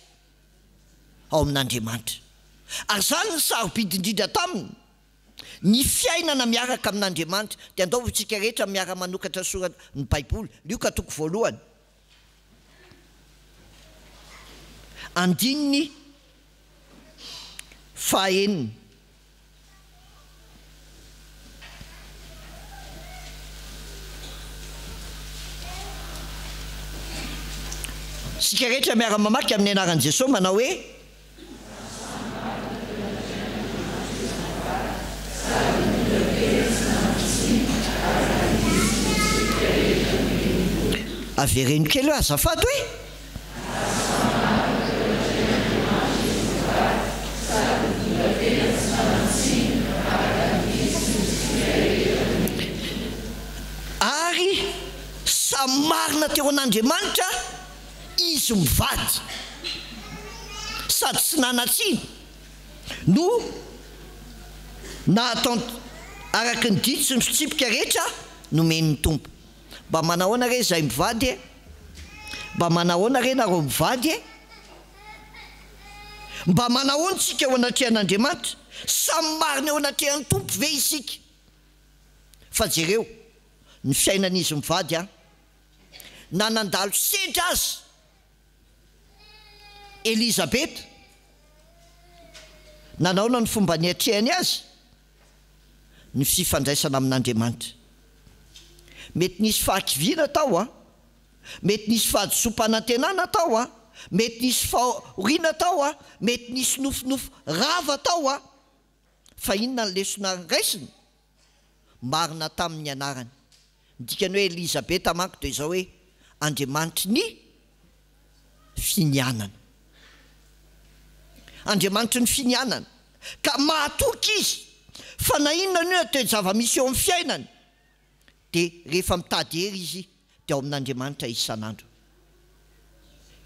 Ao amin'Andriamanitra. Ary zany ny sarobidy indrindra taminy, ny fiainana miaraka amin'Andriamanitra. Dia andao tsika rehetra miara manokatra soratra ny Baiboly. Lioka toko voalohany, andininy fahaeniny. Sika rehetra miara mamaky amin'ny anaran'i Jesosy manao hoe avereno kely hoe azafady hoe ary samy marina teo an'Andriamanitra izy mivady sady tsy nanatsiny no natao araky ny didy sy ny fitsipika rehetra nomen'ny tompo. Mba manahoana re zay mivady e? Mba manahoana re nareo mivady e? Mba manahoana tsika eo anatrehan'Andriamanitra? Samy marina eo anatrehan'ny tompo ve isika? Fa jereo ny fiainan'izy mivady a nanandalo sedra azy Elizabeta. Nanaona ny fomba niatrehany azy? Ny fifandraisana amin'Andriamanitra. Mety nisy fahakiviana tao a, mety nisy fahadisom-panantenana tao a, mety nisy fahoriana tao a, mety nisy nofinofo rava tao a. Fa inona ny lesona raisiny? Marina tamin'ny anarany. Dikany hoe Elizabeta manko dia izao hoe Andriamanitra ny finianana. Andriamanitra ny finianana. Ka mahatoky izy fa na inona ny hoe toe-java-misy eo amin'ny fiainany dia rehefa mitady hery izy dia ao amin'Andriamanitra isan'andro.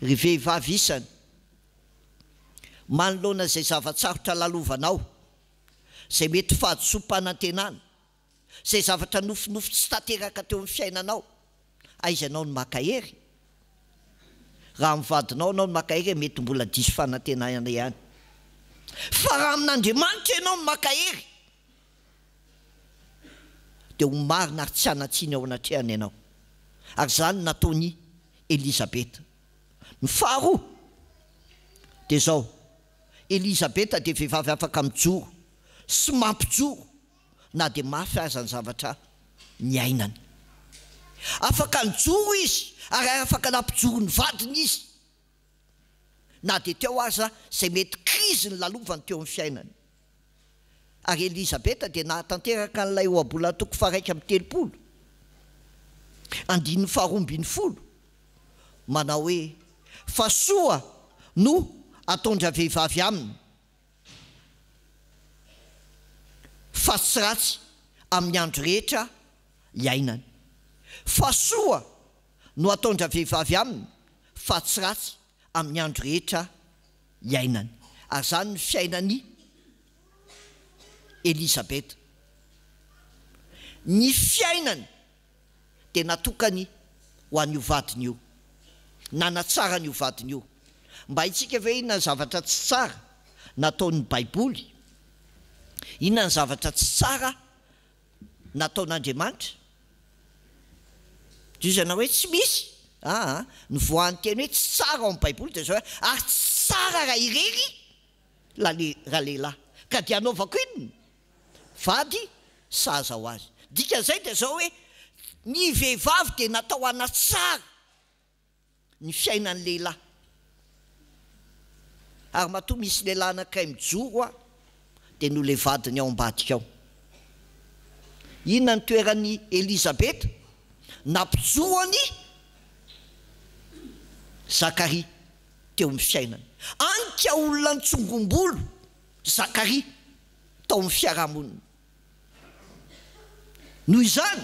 Ry vehivavy isany manoloana izay zavatsarotra lalovanao, izay mety fahadisom-panantenana, izay zavatra nofinofo tsy tanteraka teo amin'ny fiainanao, aiza anao no maka hery? Raha mivadinao anao no maka hery mety mbola diso fanantenana ihany. Fa raha amin'Andriamanitra ianao no maka hery dia ho marina ary tsy hanatsiny ao anatrehany ianao. Ary zany nataony Elizabeta. Ny faharoa dia zao, Elizabeta dia vehivavy afaka mijoro sy mampijoro na dia mafy aza ny zavatra ny ainany. Afaka nijoro izy ary afaka nampijoro ny vadiny izy, na dia teo aza izay mety krizy ny lalovany teo amin'ny fiainany. Ary Elizabeta dia nahatanteraka n'ilay ohabola toko 130, 240, manao hoe fa soa no ataondra vehivavy aminy, fa tsy ratsy amin'ny andro rehetra iainany. Fa soa no ataondra vehivavy aminy, fa tsy ratsy amin'ny andro rehetra iainany. Ary zany ny fiainany Elizabeta. Ny fiainany dia natokany ho an'io vadiny io, nanatsara n'io vadiny io. Mba hitsika ve inona ny zavatra tsy tsara nataon'ny Baiboly, inona ny zavatra tsy tsara nataon'Andriamanitra. Dizana hoe tsy misy. Ny voan'ny teny hoe tsy tsara ao amin'ny Baiboly dia zao hoe ary tsy tsara raha irery raha lehilahy ka dia anaovako inona vady saza ho azy. Dikan'izay dia zao hoe ny vehivavy dia natao hanatsara ny fiainan'ny lehilahy. Ary matoa misy lehilahy anankiray mijoro dia no le vadiny ao ambadika ao. Inona ny toeran'ny Elizabeta? Nampijoroany Zakaria teo amin'ny fiainany. Anka olona nitsongombolo Zakaria tao amin'ny fiarahamonina. Noho izany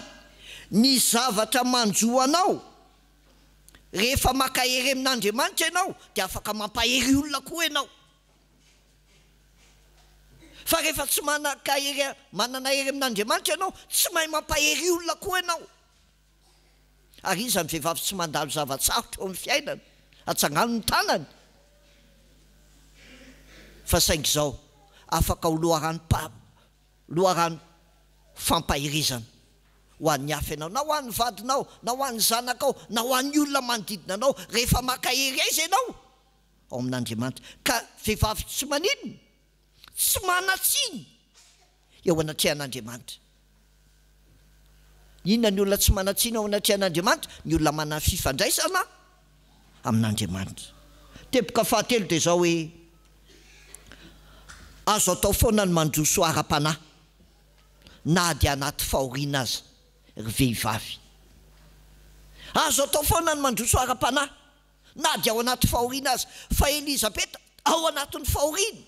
ny zavatra manjo anao rehefa makahery amin'Andriamanitra ianao dia afaka mampahery olona koa ianao. Fa rehefa tsy manana hery amin'Andriamanitra ianao tsy mahay mampahery olona koa ianao. Ary izy ny vehivavy tsy mandalo zavatsarotra eo amin'ny fiainana, atsangano ny tanany. Fa saingy izao afaka ho loharano fampahirizana ho an'ny hafa ianao, na ho an'ny vadinao, na ho an'ny zanakao, na ho an'ny olona manodidina anao rehefa makahery aiza ianao ao amin'Andriamanitra. Ka vehivavy tsy maninona, tsy manatsiny eo anatrehan'Andriamanitra. Inona ny olona tsy manatsiny ao anatrehan'Andriamanitra? Ny olona manana fifandraisana amin'Andriamanitra. Teboka fahatelo dia zao hoe azo atao foana ny mandroso ara-panahy na dia anaty fahoriana aza ry vehivavy. Azo atao foana ny mandroso ara-panahy na dia ao anaty fahoriana aza. Fa Elizabeta ao anatin'ny fahoriana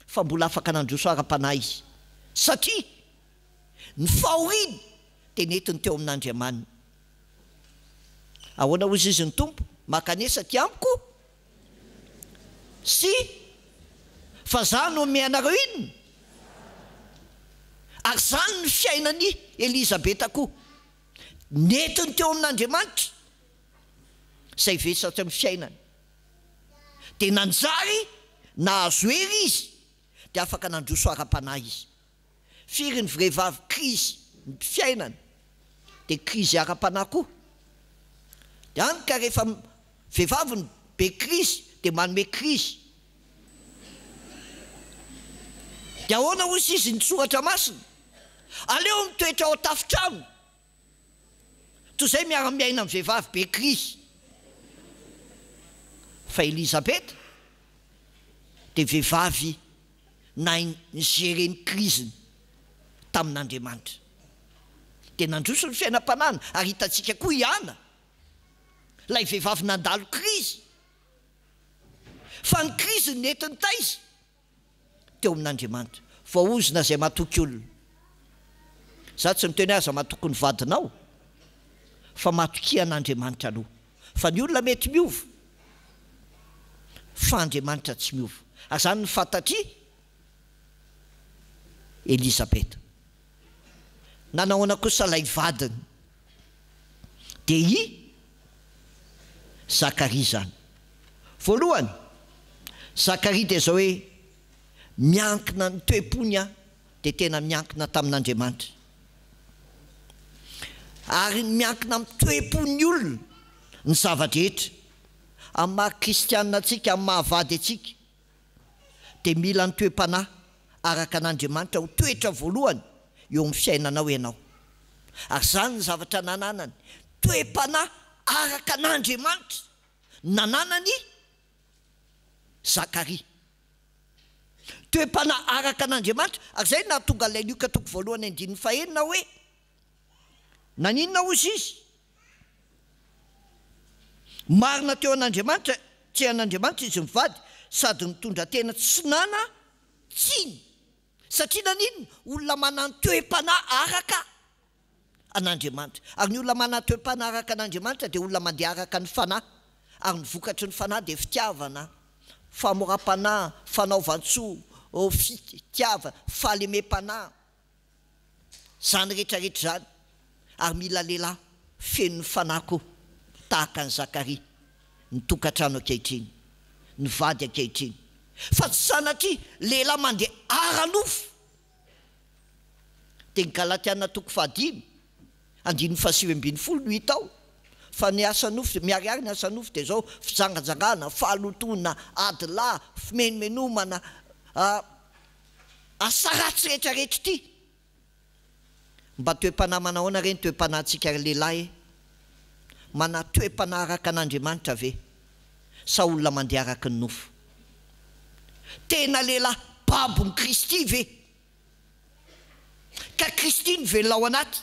fa mbola afaka nandroso ara-panahy izy, satria ny fahoriana dia netiny teo amin'Andriamanina. Ahoana hozy izy ny tompo? Makanesa ty amiko sy fa za no ome anareo inona. Ary zany ny fiainany Elizabeta koa, netiny teo amin'Andriamanitra izay vesatra amin'ny fiainany. Dia nanjary nahazo hery izy dia afaka nandroso ara-panahy izy. Firy ny vehivavy krizy ny fiainany dia krizy ara-panahy koa. Dia any ka rehefa vehivavy ny be krizy dia manome krizy. Dia ahoana hozy izy ny soratra masina? Aleo mitoetra ao tafitrano toy izay miara-miaina amin'ny vehivavy be krizy. Fa Elizabeta dia vehivavy nigéreny kriziny tamin'Andriamanitra dia nandroso ny fiainam-panana. Ary hitantsika koa ihana lay vehivavy nandalo krizy, fa ny krizy netiny taiza teo amin'Andriamanitra. Vaozina izay matoky olona. Za tsy miteny aza matoky ny vadinao, fa matoky an'Andriamanitra aloha. Fa ny olona mety miova, fa Andriamanitra tsy miova. Ary zany ny fantatry Elizabeta. Nanahoana kosa lay vadiny dia Zakaria zany. Voalohany, Zakaria dia zao hoe miankina ny toe-pony dia tena miankina tamin'Andriamanitra. Ary miankina amin'ny toe-pon'ny olona ny zava-drehetra. Amin'ny maha kristianina antsika, amin'ny mahavady antsika dia mila ny toe-panahy araka an'Andriamanitra ho toetra voalohany eo amin'ny fiainanao ianao. Ary zany ny zavatra nananany toe-panahy araka an'Andriamanitra nananany Zakaria. Toe-panahy araka an'Andriamanitra, ary zay nahatonga ilay Lioka toko voalohany 9:1 hoe naninona ozy izy? Marina teo an'Andriamanitra, tsy an'Andriamanitra izy mivady, sady mitondra tena tsy nana tsiny. Satria naninona? Olona manana toe-panahy araka an'Andriamanitra. Ary ny olona manana toe-panahy araka an'Andriamanitra dia olona mandeha araka ny fanahy. Ary ny vokatry ny fanahy dia fitiavana, famoram-panahy, fanaovan-tsoa, fitiavana, fahalemem-panahy. Zany rehetrarehetra zany. Ary mila lehilahy feno ny fanahy koa tahaka ny Zakaria, ny tokantrano ankehitriny, ny vady ankehitriny. Fa tsy sanatria lehilahy mandeha ara-nofo. Dia ny Galatiana toko 5 no hita ao. Fa ny asa nofo, miariary ny asa nofo dia zao: fijangajangana, fahalotona, ady lahy, fimenomenomana, asa ratsy rehetrarehetra ity. Mba toe-panahy manahoana reny toe-panahintsika lehilahy? Mana toe-panahy araka an'Andriamanitra ve? Sa olona mandeha araka ny nofo? Tena lehilahy babon'ny Kristy ve? Ka Kristy ny velona ao anaty,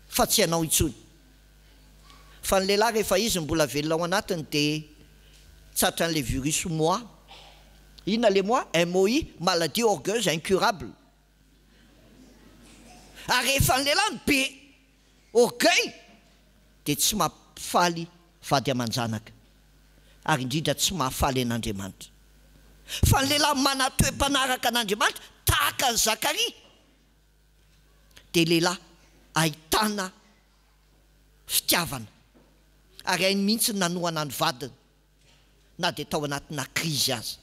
fa tsy anao intsony. Fa ny lehilahy rehefa izy mbola velona ao anatiny dia tsatra an'ilay virus moi. Inona le moi? MOI, maladie orgueilleuse incurable. Ary rehefa ny lehilahy ny be orgueil dia tsy mahafaly vady aman-janaka, ary indrindra tsy mahafaly an'Andriamanitra. Fa ny lehilahy mana toe-panahy araka an'Andriamanitra tahaka ny Zakaria dia lehilahy ahitana fitiavana, ary hainy mihitsy nanohana ny vadiny na dia tao anatina krizy azy.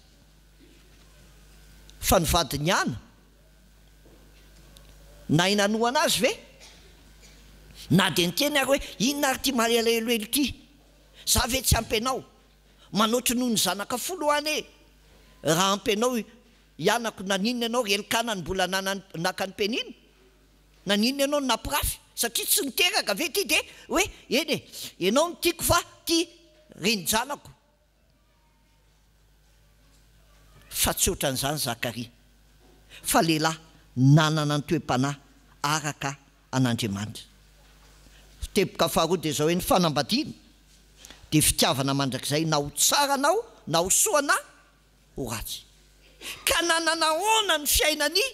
Fa ny vadiny ihany na inanohana azy ve? Na dia niteny ary hoe inona ary ty malelaelo ity? Za ve tsy ampy anao? Manoatra noho ny zanaka 10 any e. Raha ampy anao ianako, naninona ianao relikana ny mbola naka ny penina? Naninona ianao ny nampirafy? Satria tsy niteraka ve ty dia hoe eny e, ianao no tiako fa ty renin-janako. Fa tsy ohatran'izany Zakaria, fa lehilahy nanana ny toe-panahy araka an'Andriamanitra. Teboka faharoa dia zao hoe ny fanambadiana dia fitiavana mandrakizay, na ho tsara anao na ho soana ho ratsy. Ka nanana ahoana ny fiainany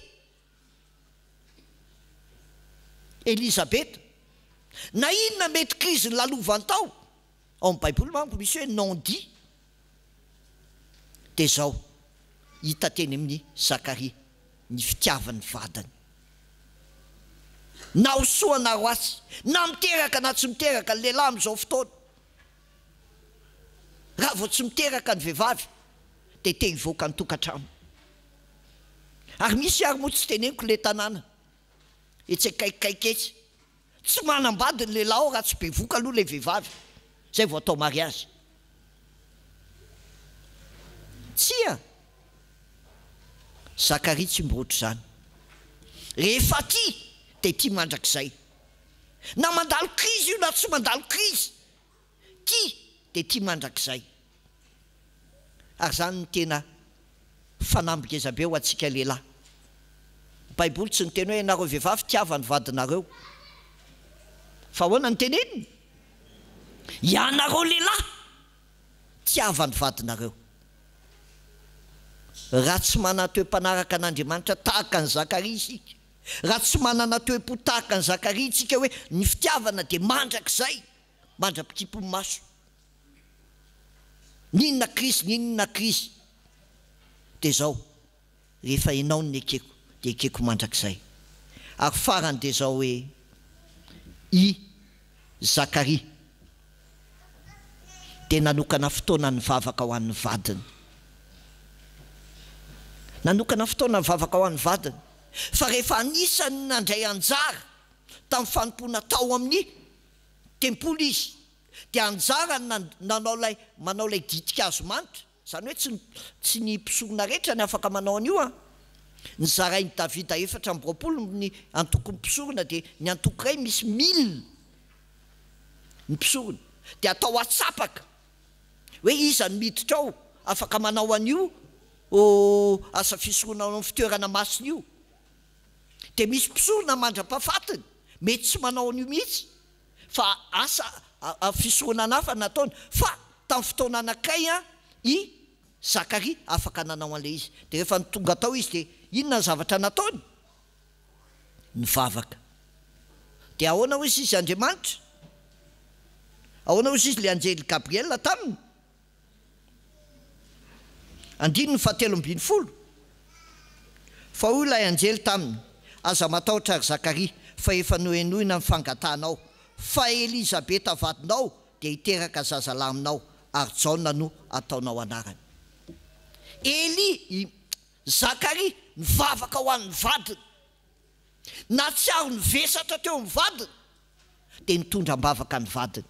Elisabeta? Na inona mety krizy ny lalovany tao? Ao amin'ny Baiboly manko misy hoe non-dit. Dia zao hita teny amin'ny Zakaria ny fitiavany vadiny. Na ho soa na ho ratsy, na miteraka na tsy miteraka ny lehilahy amin'izao fotoana. Raha vao tsy miteraka ny vehivavy dia te hivoaka ny tokantrano. Ary misy ary moa tsy teneniko le tanàna etsy akaikikaiky etsy, tsy manambady ny lehilahy raha tsy be voka aloha le vehivavy, zay vao atao mariazy. Tsia Zakaria tsy mboatra zany. Rehefa ty dia tia mandrakizay, na mandalo krizy io na tsy mandalo krizy, ty dia tia mandrakizay. Ary zany ny tena fanambikeza be ho antsika lehilahy. Baiboly tsy niteny hoe ianareo vehivavy tiavany vadinareo, fa ahoana ny teneniny? Ianareo lehilahy tiavany vadinareo. Raha tsy manana toe-panahy araka an'Andriamanitra tahaka ny Zakaria isika, raha tsy manana toe-po tahaka ny Zakaria isika hoe ny fitiavana dia mandrakizay, mandra-pikipon'ny maso, ninona krizy, ninona krizy, dia zao rehefa ianao ny ekeko dia ekeko mandrakizay. Ary farany dia zao hoe i Zakaria dia nanokana fotoana ny vavaka ho an'ny vadiny. Nanokana fotoana ny vavaka ho an'ny vadiny. Fa rehefa anisany nandray anjara tamin'ny fanompoana tao amin'ny tempoly izy, dia anjara manao lay ditika azo manitra zany hoe tsy ny mpisorona rehetra ny afaka manao an'io a. Ny zarainy Davida 420 ny antoko ny mpisorona dia ny antoko iray misy 1000 ny mpisorona dia atao atsapaka hoe iza ny miditra ao afaka manao an'io asa fisoroana amin'ny fitoerana masina io. Dia misy mpisorona mandra-pahafatiny mety tsy manao an'io mihitsy fa asa fisoroana nafa nataony fa tamin'ny fotoana anankiray a i Zakaria afaka nanao an'ilay izy. Dia rehefa tonga tao izy dia inona ny zavatra nataony? Nivavaka. Dia ahoana hozy izy Andriamanitra? Ahoana hozy izy le anjely Gabriel taminy? 7:10 fa hoy ilay anjely taminy, aza matahotra ry Zakaria fa efa nohenohina ny fangatanao, fa Elizabeta vadinao dia hiteraka zazalahy aminao ary Jaona no ataonao anarany. Zakaria nivavaka ho an'ny vadiny, na tsy ary nivesatra teo amin'ny vadiny dia nitondra mbavaka ny vadiny,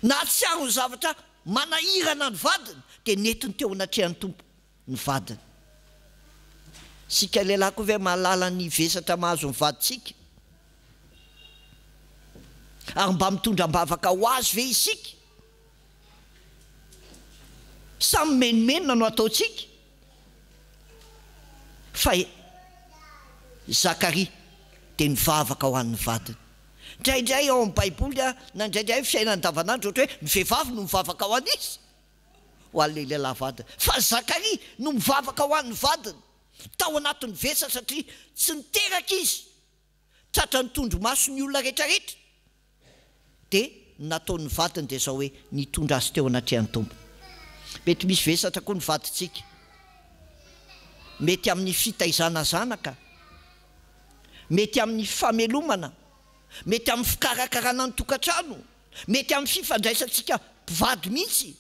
na tsy ary ny zavatra manahirana ny vadiny dia netiny teo anatrehan'ny tompo ny vadiny. Sika lehilahy koa ve mahalala ny vesatra mahazo ny vaditsika? Ary mba mitondra mbavaka ho azy ve isika? Samy menomenona no ataontsika. Fa Zakaria dia nivavaka ho an'ny vadiny. Indraindray ao amin'ny Baiboly na indraindray fiainana andavanandro ohatra hoe ny vehivavy no mivavaka ho an'izy ho an'ilay lehilahy vadiny, fa Zakaria no mivavaka ho an'ny vadiny tao anatin'ny vesatra satria tsy niteraka izy tratra nitondro maso ny olona rehetrarehetra. Dia nataon'ny vadiny dia zao hoe nitondra azy teo anatrehan'ny tompo. Mety misy vesatra koa ny vadintsika, mety amin'ny fitaizana zanaka, mety amin'ny famelomana, mety amin'ny fikarakarana ny tokantrano, mety amin'ny fifandraisantsika mpivady mihitsy,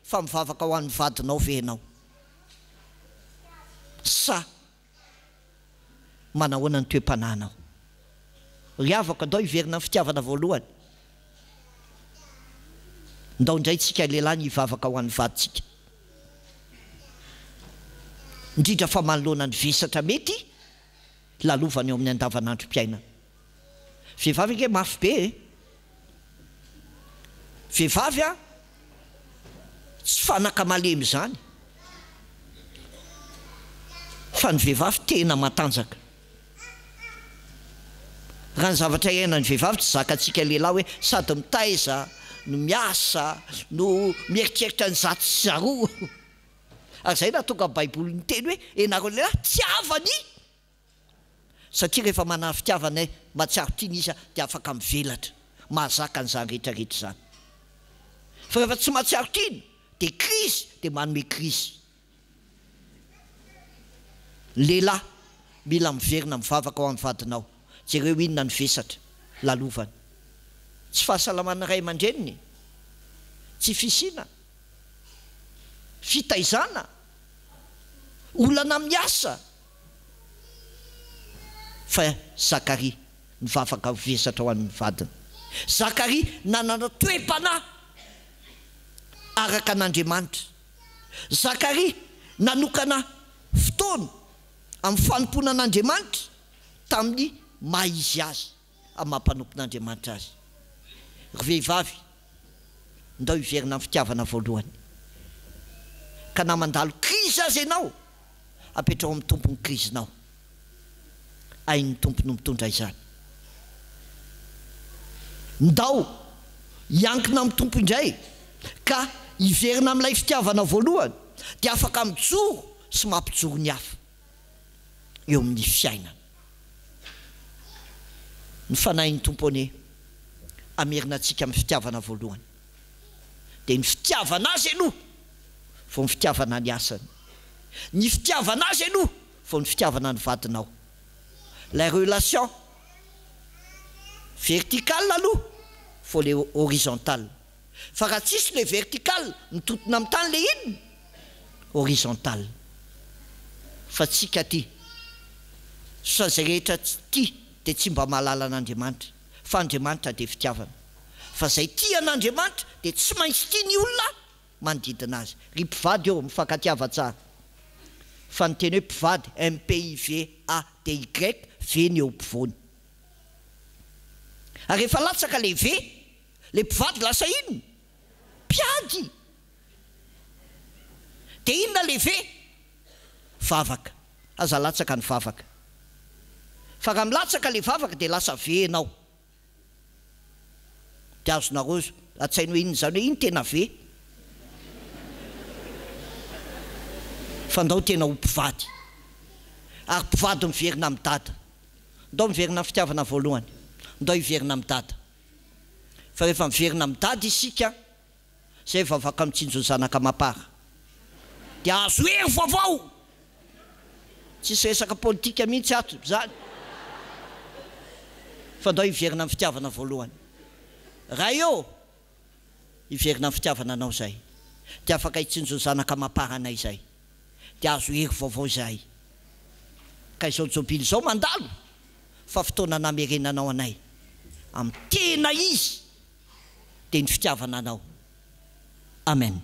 fa mivavaka ho an'ny vadinao ve ianao? Sa manahoana ny toe-panahinao? Ry avako andao hiverina amin'ny fitiavana voalohany, ndao indray tsika lehilahy ny hivavaka ho an'ny vaditsika, indrindra fa manoloana ny vesatra mety lalovany eo amin'ny andavanandrom-piainana. Vehivavy ange mafy be vehivavy a tsy fanaka malemy zany, fa ny vehivavy tena matanjaka. Raha ny zavatra iainany vehivavy tsy zakantsika lehilahy hoe sady mitaiza no miasa no mieritreritra ny zato sy zaroa. Ary zay natonga ny Baiboly ny teny hoe ianareo lehilahy tiavany, satria rehefa manana fitiavana matsiaro tiany izy dia afaka mivelatra mahazaka an'izany rehetrarehetra zany. Fa rehefa tsy matsiaro tiany dia krizy, dia manome krizy. Lehilahy mila miverina mivavaka ho amin'ny vadinao, jereo inona ny vesatra lalovany. Tsy fahasalamana ray aman-dreniny, tsy fisiana, fitaizana, olana miasa. Fa Zakaria nivavaka vesatra ho an'ny vadiny. Zakaria nanana toe-panahy araka an'Andriamanitra. Zakaria nanokana fotoana amin'ny fanompona an'Andriamanitra tamin'ny maha izy azy amin'ny mampanompon'Andriamanitra azy. Ry vehivavy, ndao hiverina amin'ny fitiavana voalohany, ka na mandalo krizy azy ianao, apetrao amin'ny tompony krizinao, ain'ny tompony mitondra izany. Ndao hiankina amin'ny tompo indray ka hiverina amin'ilay fitiavana voalohany dia afaka mijoro sy mampijoro ny hafa eo amin'ny fiainana. Ny fanahin'ny tompo anie amerina antsika amin'ny fitiavana voalohany dia ny fitiavana azy aloha vao ny fitiavana ny asany, ny fitiavana azy aloha vao ny fitiavana ny vadinao. La relation verticale aloha vao le horizontale. Fa raha tsisy le verticale mitotona amin'ny tany le inona horizontale. Fa tsika ty sa zay rehetra ty dia tsy mba mahalala an'Andriamanitra, fa Andriamanitra dia fitiavana. Fa zay tia an'Andriamanitra dia tsy maintsy tia ny olona manodidina azy. Ry mpivady eo mifankatiava tsara fa ny teny hoe mpivady MPIVADY ve ny eo mpivoany. Ary rehefa latsaka le ve, le mpivady lasa inona? Mpiady. De inona le ve? Vavaka. Aza latsaka ny vavaka. Fa raha milatsaka le vavaka de lasa venao. De azonareo atsainy hoe inona zany hoe iny tena ve? Fa ndao tena ho mpivady. Ary mpivady miverina amin'ny dada. Ndao miverina amin'ny fitiavana voalohany. Ndao hiverina amin'ny dada. Fa rehefa miverina amin'ny dada isika, zay efa afaka mitsinjo zanaka mapara. De azo hery vaovao. Tsisy resaka politika mihitsy ato zany. Fa ndao hiverina amin'ny fitiavana voalohany. Raha eo hiverina amin'ny fitiavana anao zay, de afaka hitsinjo zanaka mapara anay zay. De azo hery vaovao zay. Ka izao jobily zao mandalo, fa fotoana namerenanao anay amin'ny tena izy de ny fitiavana anao. Amen.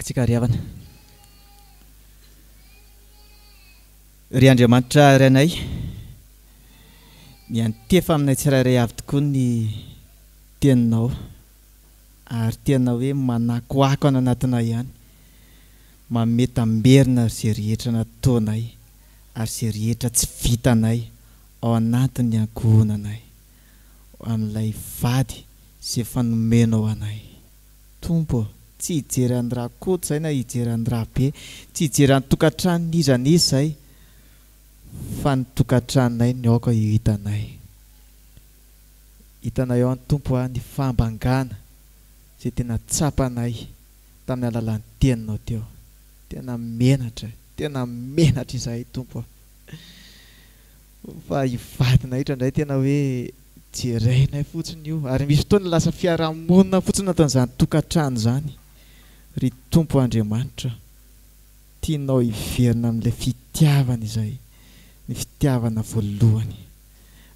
Tsika riavana. Ry Andriamanitra ranay, ny antefa aminay tsirairay avy tokoa ny teninao, ary tenao hoe manakoako any anatinay ihany, mametamberina zay rehetra nataonay, ary zay rehetra tsy vitanay ao anatin'ny ankohonanay, amin'ilay vady zay fanomenao anay. Tompo, tsy hijeran'ny raha koto zay na hijeran'ny raha be, tsy hijeran'ny tokantrano iza n'izy zay, fa ny tokantranonay ny aoka hitanay. Hitanay ao ny Tompo ny fambangana zay tena tsapanay tamin'ny alalan'ny teninao teo. Tena menatra izay Tompo. Fa hivadinay indray tena hoe jerenay fotsiny io, ary misy fotoana lasa fiarahamonina fotsiny ataon'izany tokantrano zany. Ry Tompo Andriamanitra, tianao hiverina amin'ilay fitiavana izay, ny fitiavana voalohany.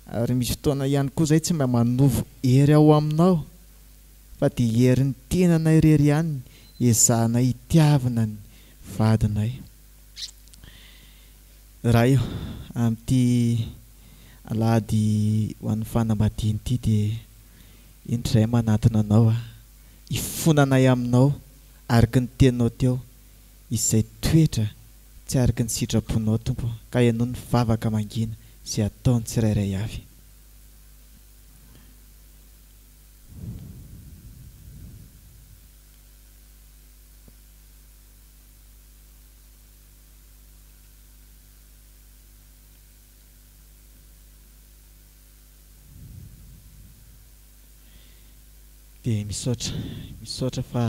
Ary misy fotoana ihany koa zay tsy mba manovo hery ao aminao, fa dia herin'ny tenanay irery ihany ezahanay hitiavana ny vadinay. Raha io amin'ity alahady ho an'ny fanambadiana ity dia indray manatona anao hifonanay aminao araka ny teninao teo, izay toetra tsy araka ny sitraponao Tompo, ka ianao ny vavaka mangina izay ataony tsirairay avy. Dia misaotra fa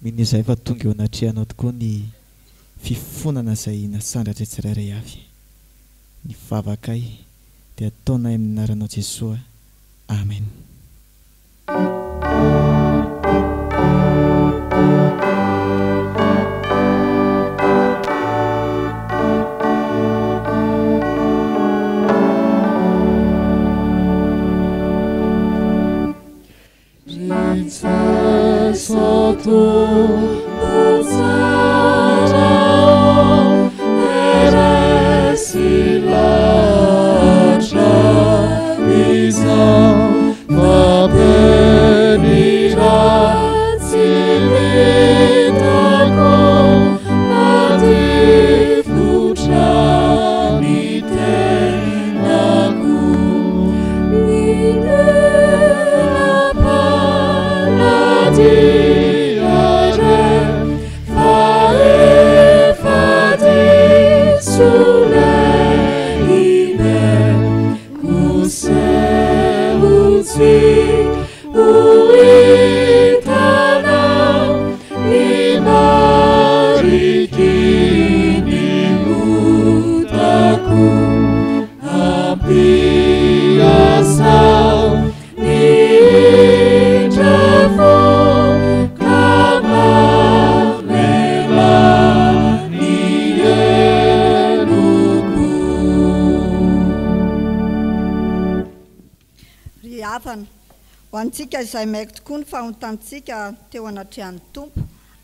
minizay fa tonga eo anatrehanao tokoa ny fifonana izay nasandratra tsirairay avy. Ny vavakay dia ataonay amin'ny anaranao Jesosy. Amen. fahafana ho antsika izay maiko tokoa ny fahontantsika teo anatrehan'ny tompo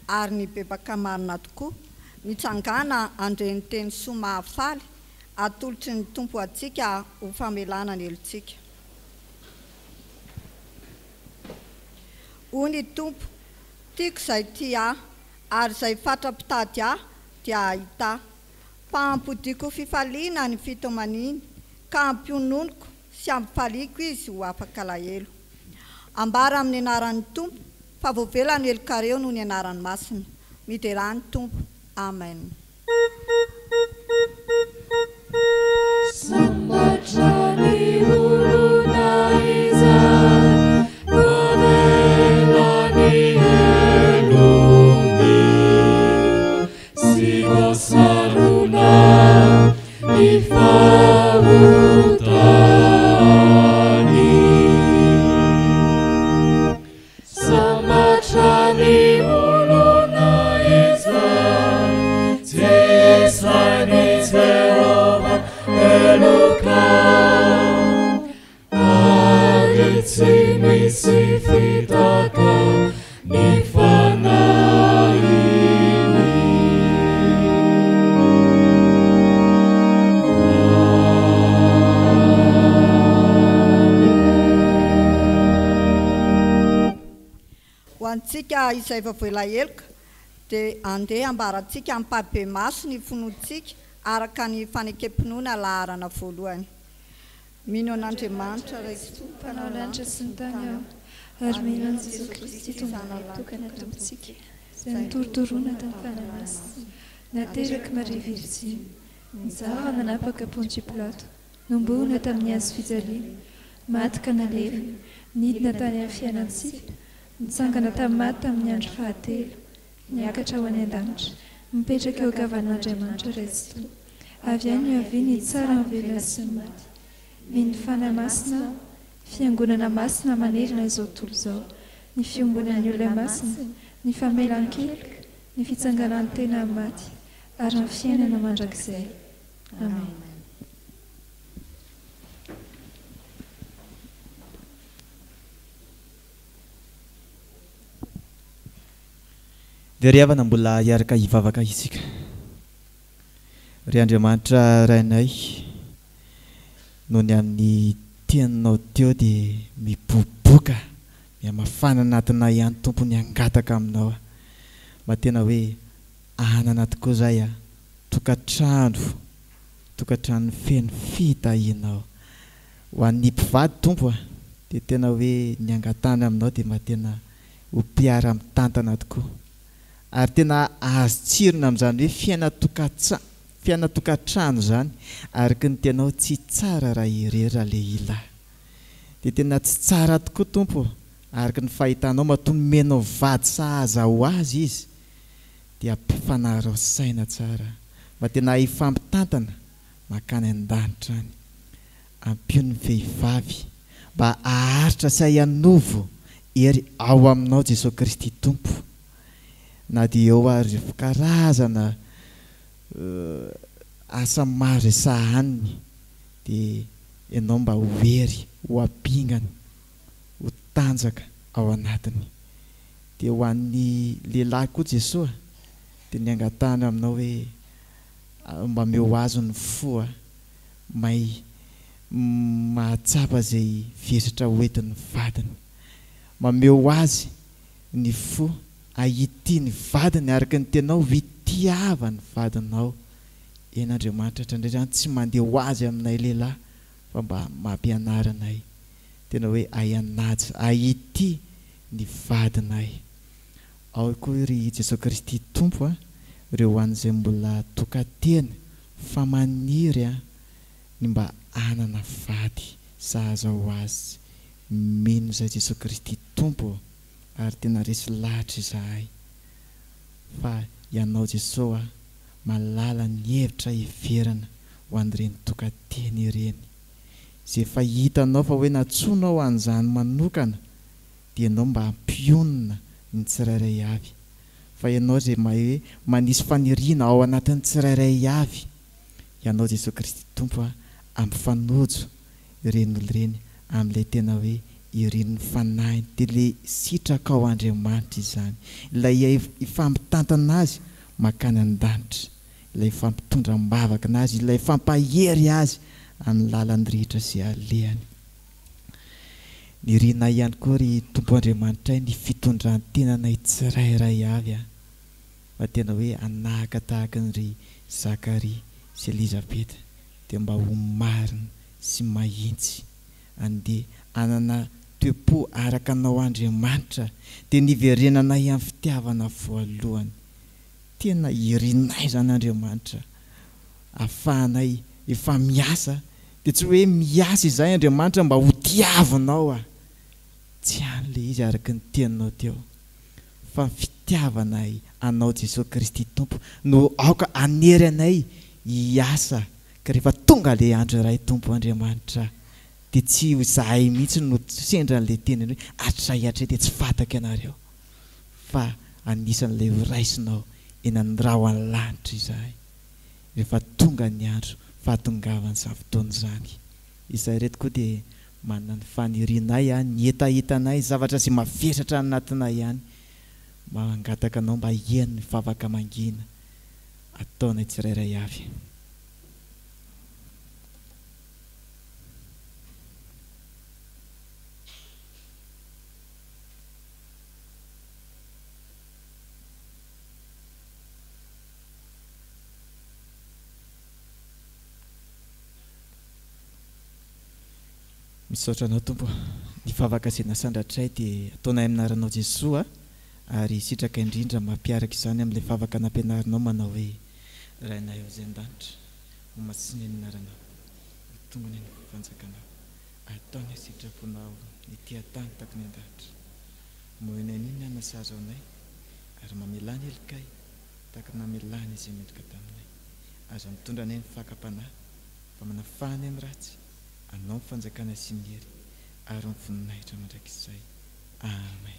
ary ny bebakamarina tokoa mitsangana andreny teny soa mahafaly atolotry ny tompo atsika ho famelana ny elontsika. Hoy ny tompo, tiako izay tia ary izay fatra-pitady ahy dia ahita. Pahampodiako fifaliana ny fitomaniny ka ampiononiko sy ampifaliako izy ho afaka alahelo. Ambara amin'ny anaran'ny tompo fa voavelany elokareo noho ny anaran'ny masina. Miderany tompo. Amen. Antsika izay vavoela eloka dia andeha ambaratsika amin'ny mpabe maso ny fonontsika araka ny fanekempinoana laharana voalohany. Mino an'Andriamanitra raisy mpanao lanitra sy ny tany ao ary mino an'i Jesosy Kristy tombana tokana tompontsika izay nitorotoroana tamin'ny fanamasina nateraka Maria Virginy nizava nanapaka Ponty Pilato nomboana tamin'ny hazo fijaliana maty ka naleva nidina tany amin'ny fiainantsika nitsangana tamin'ny maty tamin'ny andro fahatelo niakatra ho any an-danitra mipetraka eo gavan'Andriamanitra raisy avy any no avy ny tsara ny velona sy ny maty miny fanamasina fiangonana masina manerina izao tontolo izao ny fiombanan'ny olona masina ny famelan-keloka ny fitsanganan'ny tena maty ary ny fiainana mandrakizay. Amen. dia ry havana mbola hiaraka hivavaka isika. Ry Andriamanitra rainay, noho ny amin'ny tianao teo dia miboboka mihamafana anatinay ihany tompony angataka aminao. Mba tena hoe anana tokoa zay tokantrano feno fitahinao ho an'ny mpivady tompo dia tena hoe ny angatana aminao dia mba tena ho mpiara mitantana tokoa. Ary tena azo tsirona amin'izany hoe fiainatokantrano zany araka ny tenao tsy tsara raha irera le ila dia tena tsy tsara tokoa tompo araka ny fahitanao matommenao vady sahaza ho azy izy dia mpifanarao saina tsara mba tena hifampitantana makany an-danitra any ampio ny vehivavy mba aharitra sy hanovo ery ao aminao Jesosy Kristy tompo. Na dia eo ary karazana asa maro isahaniny dia ianao mba hoery ho ampingany ho tanjaka ao anatiny. Dia ho an'ny lehilahy koa Jesosy dia ny angatana aminao hoe mba meo azo ny fo may mahatsapa zay vesatra hoentin'ny vadiny, mameo azy ny fo ahity ny vadiny araka ny tenao hitiava ny vadinao. Eny Andriamanitra trandraizany tsy mandeha ho azy aminay lehilahy fa mba mampianaranay tena hoe ahianaja ahity ny vadinay. Ao koa ry Jesosy Kristy tompo ireo an'izay mbola tokateny fa maniry ny mba anana vady sahaza ho azy. Mino zay Jesosy Kristy tompo ary tena resy lahatra izahay fa ianao Jesosy malala ny hevitra hiverana ho an'ireny tokateny ireny. Izay fa hitanao fa hoe natsonao an'izany manokana dia ianao mba hampionina ny tsirairay avy. Fa ianao izay hoe manisy faniriana ao anatin'ny tsirairay avy, ianao Jesosy Kristy tompo ampifanojo ireny olo ireny amin'ilay tena hoe irin'ny fanahy tele sitraka ao Andriamanitra izany, ilay ifampitantana azy makany an-danitra, ilay ifampitondra mbavaka anazy, ilay fampahery azy amin'ny lalany rehetra izay alehany. Ny rina ihany koa ry Tompo Andriamanitra ny fitondran-tenanay tsirairay avy fa tena hoe anahaka tahaka ny Zakaria sy Elizabeta dia mba ho marina sy mahintsy andeha anana toe-po araka anao Andriamanitra dia niverenanay amin'ny fitiavana voalohany. Tena irinay zany Andriamanitra ahafahanay efa miasa, dia tsy hoe miasa izay Andriamanitra mba ho tiavanao tsy an'le izy araka ny tianao teo, fa fitiavanay anao Jesosy Kristy Tompo no aoka anery anay hiasa ka rehefa tonga le andro iray Tompo Andriamanitra dia tsy zahay mihitsy no sendra n'le tenany hoe atraiatray dia tsy fataka ianareo, fa anisan'ilay horaisinao eny an'nyrao any lanitra izahay rehefa tonga ny andro fahatongavan'izany fotoana izany. Izay reto koa dia manana ny fanirinay ny etaetanay zavatra izay mavesatra anatinay ihany, mangataka anao mba hieny ny favaka mangina ataonay tsirairay avy. Misaotra anao Tompo, ny favaka izay nasandratray dia ataonay aminaranao Jesosy ary sitraka indrindra mampiaraka izany amin'ilay favaka nampianarinao manao hoe rainay ao izay an-danitra ho masiny aminaranao tongony ny fanjakanao ataonay sitraponao ny tia-tany taka ny an-danitra moenay niny anasazo anay ary mamelany elikay taka namelany izay mendrika taminay azo mitondra anay ny fakapanahy fa manafahany amin'ny ratsy anao ny fanjakana sy ny hery ary ny voninahitra mandrakizay. Amen.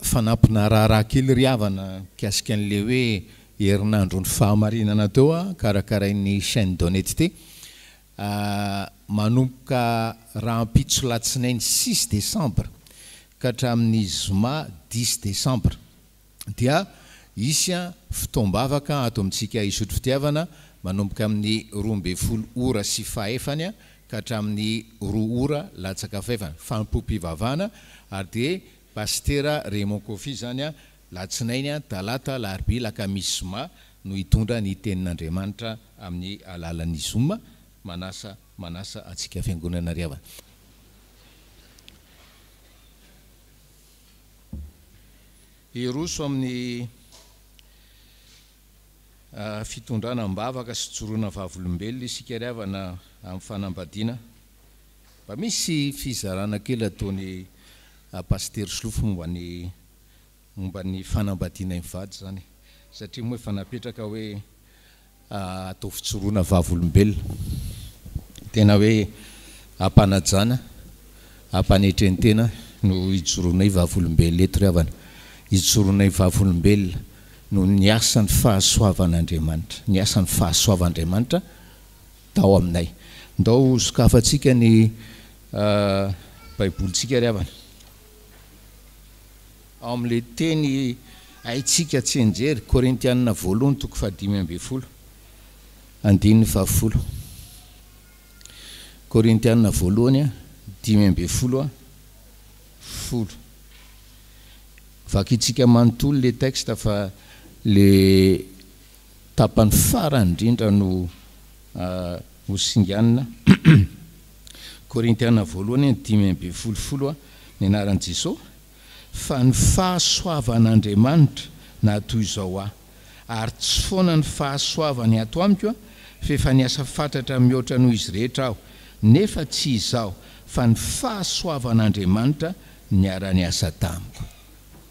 Fanampina raharaha kely ry havana mikasika an'le hoe herinandro ny fahamarinana teo karakarain'ny chaîne d'honnêteté manomboka rahampitso latsinainy 6 décembre ka hatramin'ny zoma 10 décembre dia isy fitoam-bavaka ato amintsika isotro fitiavana manomboka amin'ny 12 ora sy fahefany ka hatramin'ny 2 ora latsaka fahefana fampom-pivavahana ary dia Pastera Raymond Kofi zany latsinainy talata larbi lakamisy zoma no hitondra ny tenin'Andriamanitra amin'ny alalan'ny zoma manasa atsika fiangonana ry havana. Iroso amin'ny fitondrana mbavaka sy tsoroana vavolombelona isika ry havana amin'ny fanambadiana mba misy fizarana kely ataony paster Slofo momba ny fanambadiana mivady zany satria moa efa napetraka hoe atao fitsoroana vavolombelona tena hoe ampanajana ampanetrentena no hijoroanay vavolombelona eto ry havana, hijoroanay vavolombelona no ny asan'ny fahasoavan'Andriamanitra, ny asan'ny fahasoavan'Andriamanitra tao aminay. Ndao sokafatsika ny baibolitsika ry havana ao amin'le teny haitsika tsy enjery Korintianina voalohany toko 5:20 andininy 20 Korintianina voalohany 5:10 vakitsika manontolo le texte fa le tapany farany indrindra no hosinganina Korintianina voalohany 5:10 ny anaran'i Jesosy fa ny fahasoavan'Andriamanitra na toy izao ary tsy foana ny fahasoavany ato amiko fa efa niasa fatratra mihoatra noho izy rehetra aho nefa tsy izao fa ny fahasoavan'Andriamanitra niara-ny asa tamiko,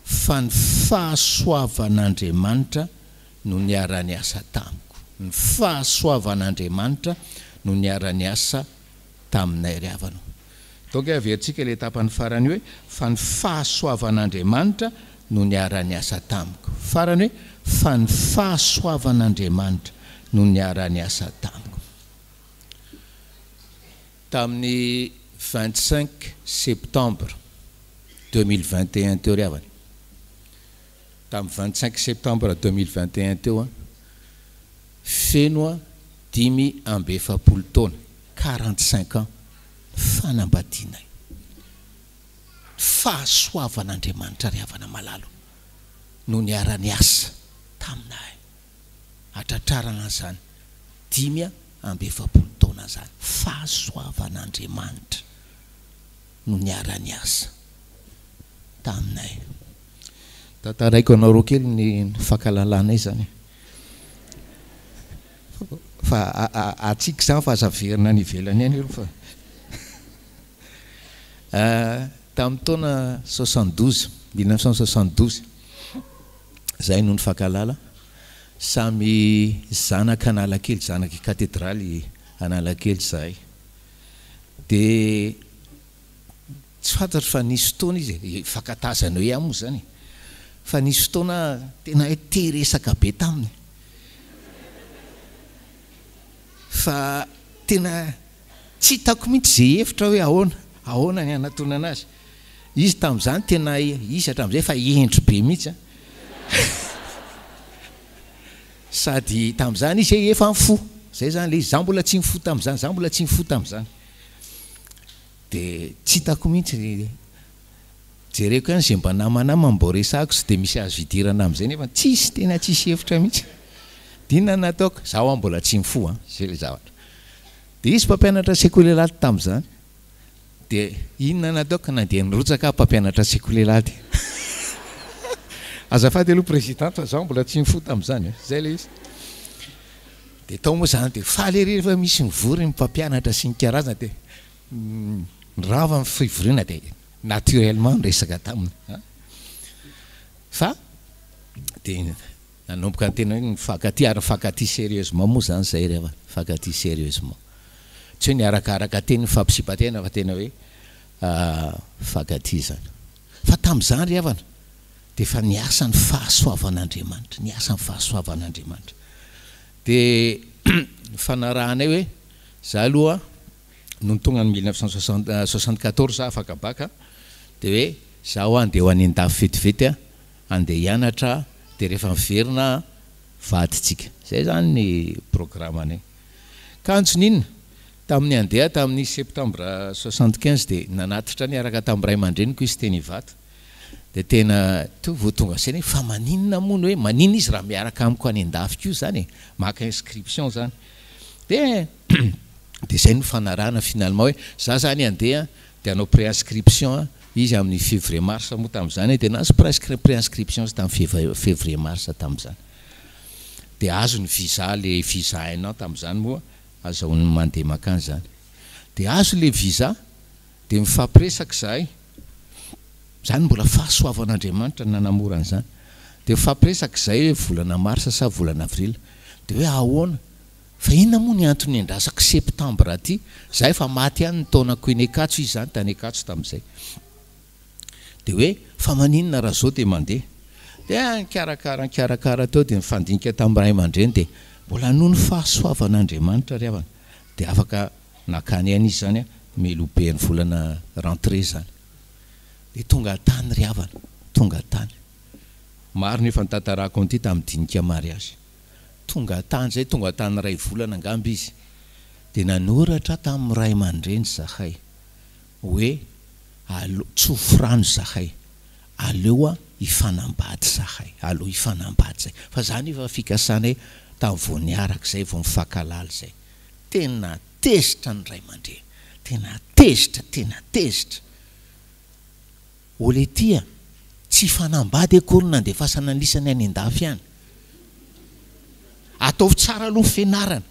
fa ny fahasoavan'Andriamanitra no niara-ny asa tamiko, ny fahasoavan'Andriamanitra no niara-ny asa taminay ry havana. Donc averintsika le tapany farany hoe fa ny fahasoavan'Andriamanitra no niara-ny asa tamiko, farany hoe fa ny fahasoavan'Andriamanitra no niara-ny asa tamiko. Tamin'ny 25 septembre 2021 teo ry avany. Tamin'ny 25 septembre 2021 teo a feno 5 taona 45 ans fanambadinay fahasoavan'Andriamanitra ry havana malalo no niara-ny asa taminay atratrarana zany 5 taona zany fahasoavan'Andriamanitra no niara-ny asa taminay. Tantaraiko anareo kely ny fankalalànay zany fa atsika zany fa azaverina ny ivelany any fa tamin'ny taona 72 1972 zay no ny fankalala samy zanaka Analakely, zanaka katedraly Analakely zay. De tsy fantatro fa nisy fotoana izy fankatazana hoe amo zany fa nisy fotoana tena teresaka be taminy fa tena tsy hitako mihitsy zay hevitra hoe ahoana ny anatona anazy. Izy tamin'izany tena izy hatramin'izay fa endry be mihitsy sady tamin'izany izy efa mifo zay zany le za mbola tsy mifo tamin'izany, za mbola tsy mifo tamin'izany. De tsy hitako mihitsy jereko any zay mba namanama mbo resahako sy de misy azo idirana amin'izay nefa tsisy tena tsisy hevitra mihitsy. Dinona nataoko zaho mbola tsy mifo zay le zavatra. De izy mpampianatra sekolelaty tamin'izany de inona nataoko nandeha nirotsaka mpampianatra sekolelaty azafady aloha président fa zaho mbola tsy mifo tamin'izany zay le izy. De tao moa zany de faly ery rehefa misy mivory ny mpampianatra sy ny karazana de rava ny fivoriana de naturellement resaka taminy fa de nanomboka ny tena hoe fankaty ary fankaty sérieusement moa zany zay rehefa fankaty sérieusement tsy hoe niarakaraka teny fampisipatena fa tena hoe fankaty zany. Fa tamin'izany ry havana de fa niasa ny fahasoavan'Andriamanitra, niasa ny fahasoavan'Andriamanitra. De fanarahanay hoe za aloha no tonga ny 1974 za afaka baka de hoe zaho andeha ho any an-dafy vetivety andeha hianatra de rehefa miverina vaditsika. Zay zany ny programanay. Kanjon'inona tamin'ny andeha tamin'ny septembre 75 de nanatitra niaraka tamin'ny ray aman-dreniko izy teny Ivato. De tena to vao tonga saina hoe fa maninona moa hoe maninona izy raha miaraka amiko any an-dafy io zany maka inscription zany. De zay no fanarahana finalement hoe za zany andeha de hanao préinscription izy amin'ny février mars moa tamin'izany de nazo préinscription izy tamin'ny février mars tamin'izany. De azo ny visa le visa 1 an tamin'izany moa azahoany mandeha makany zany. De azo le visa de mifampiresaka zahay zany mbola fahasoavan'Andriamanitra nanamora an'izany. De mifampiresaka zahay hoe volana mars sa volana avril de hoe ahoana fa inona moa ny antony andrasako septembre aty zahay fa maty ihany ny taonako eny Ekatso izy zany tany Ekatso tamin'izay. De hoe fa maninona raha zao de mandeha de nikarakara teo de nifandinika tamin'ny ray aman-dreny de mbola noho ny fahasoavan'Andriamanitra ry havana de afaka nakany any izy zany melobe ny volana rentrée zany. De tonga tany ry havana, tonga tany. Maro nefa nitantarako an'ity tamin'ny dinika mariage. Tonga tany zay, tonga tany ray volana angamba izy de nanoratra tamin'ny ray aman-dreny zahay hoe tsofrano zahay aleo ifanambady zahay, aleo ifanambady zay. Fa zany efa fikasanay tamin'ny vao niaraka zay vao mifankalala zay. Tena tezitra ny ray aman-dreny, tena tezitra. Ole tia tsy fanambady akory nandefasana lisany any an-dafy any. Ataovy tsara aloha fianarana.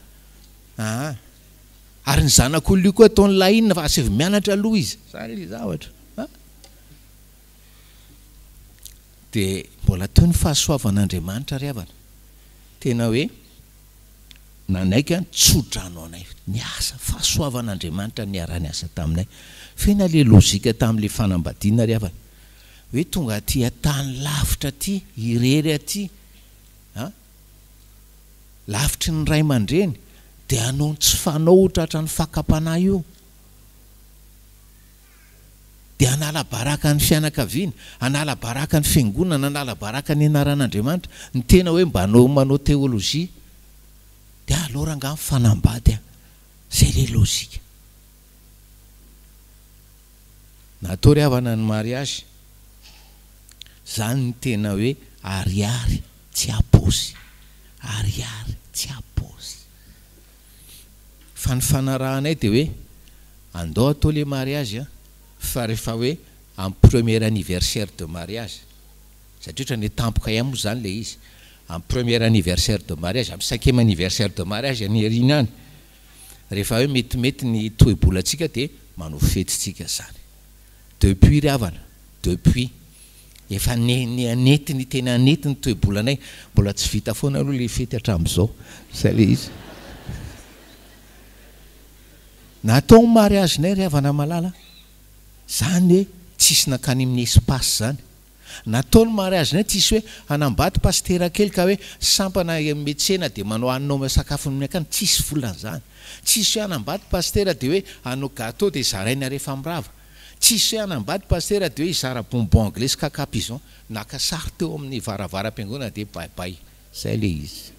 Ary ny zanak'olona io koa ataony lahinina fa asevy mianatra aloha izy. Zany le zavatra. De mbola teo ny fahasoavan'Andriamanitra ry havana. Tena hoe nanaika tsodrano anay. Niasa fahasoavan'Andriamanitra niara-ny asa taminay. Fena le lozika tamin'le fanambadiana ry havana. Hoe tonga aty tany lavitra aty, irery aty. Lavitry ny ray aman-dreny de anao tsy fanao tratra ny fakapanahy io. dia anala baraka ny fianakaviana, anala baraka ny fiangonana, anala baraka ny anaran'Andriamanitra, ny tena hoe mba manao teolojia, dia aleo ranga fanambady zay le lozika. Natao ry havana ny mariazy, zany ny tena hoe ariary tsy apôsy, ariary tsy apôsy. Fa ny fanarahanay dia hoe andao atao le mariazy fa rehefa hoe en premier anniversaire de mariage, satria ohatra ny tampoka ihany moa zany le izy, en premier anniversaire de mariage, amin'ny 5e anniversaire de mariage ny herina any, rehefa hoe metimety ny toe-bolantsika dia manao fetintsika zany. Depuis ry havana, depuis efa anety ny tena anety ny toe-bolanay, mbola tsy vita foana aloha le fety hatramin'izao, zay le izy. Natao mariagenay ry havana malala, zany hoe tsisy nakany amin'ny espace zany. Natao ny mariagenay tsisy hoe anambady pastera kely ka hoe sampana metsena dia manao hanao sakafo miakany, tsisy volana zany. Tsisy hoe anambady pastera dia hoe hanao gâteau dia zaraina rehefa mirava. Tsisy hoe anambady pastera dia hoe izara bonbon anglais sy caca-pison, naka sary teo amin'ny varavara-piangonana dia baibay. Zay le izy.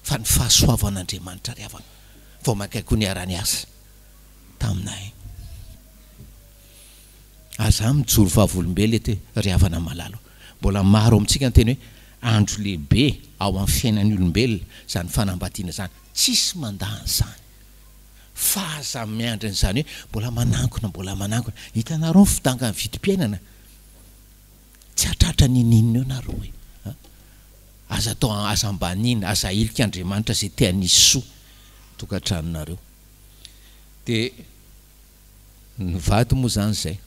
Fa ny fahasoavan'Andriamanitra ry havana vao makaiko ny arany asa taminay. Aza mijoro vavolombelona eto ry havana malalo, mbola maro amintsika ny teny hoe andro lehibe ao amin'ny fiainan'ny olombelona zany fanambadiana zany, tsisy mandahany zany. Fa aza miandry n'izany hoe mbola manankona, hitanareo ny fidanga ny vidim-piainana, tsy hatratra ninina eo nareo hoe aza atao aza mbanina, aza ilika Andriamanitra zay tea nisy soa tokantranonareo. Dia ny vady moa zany zay,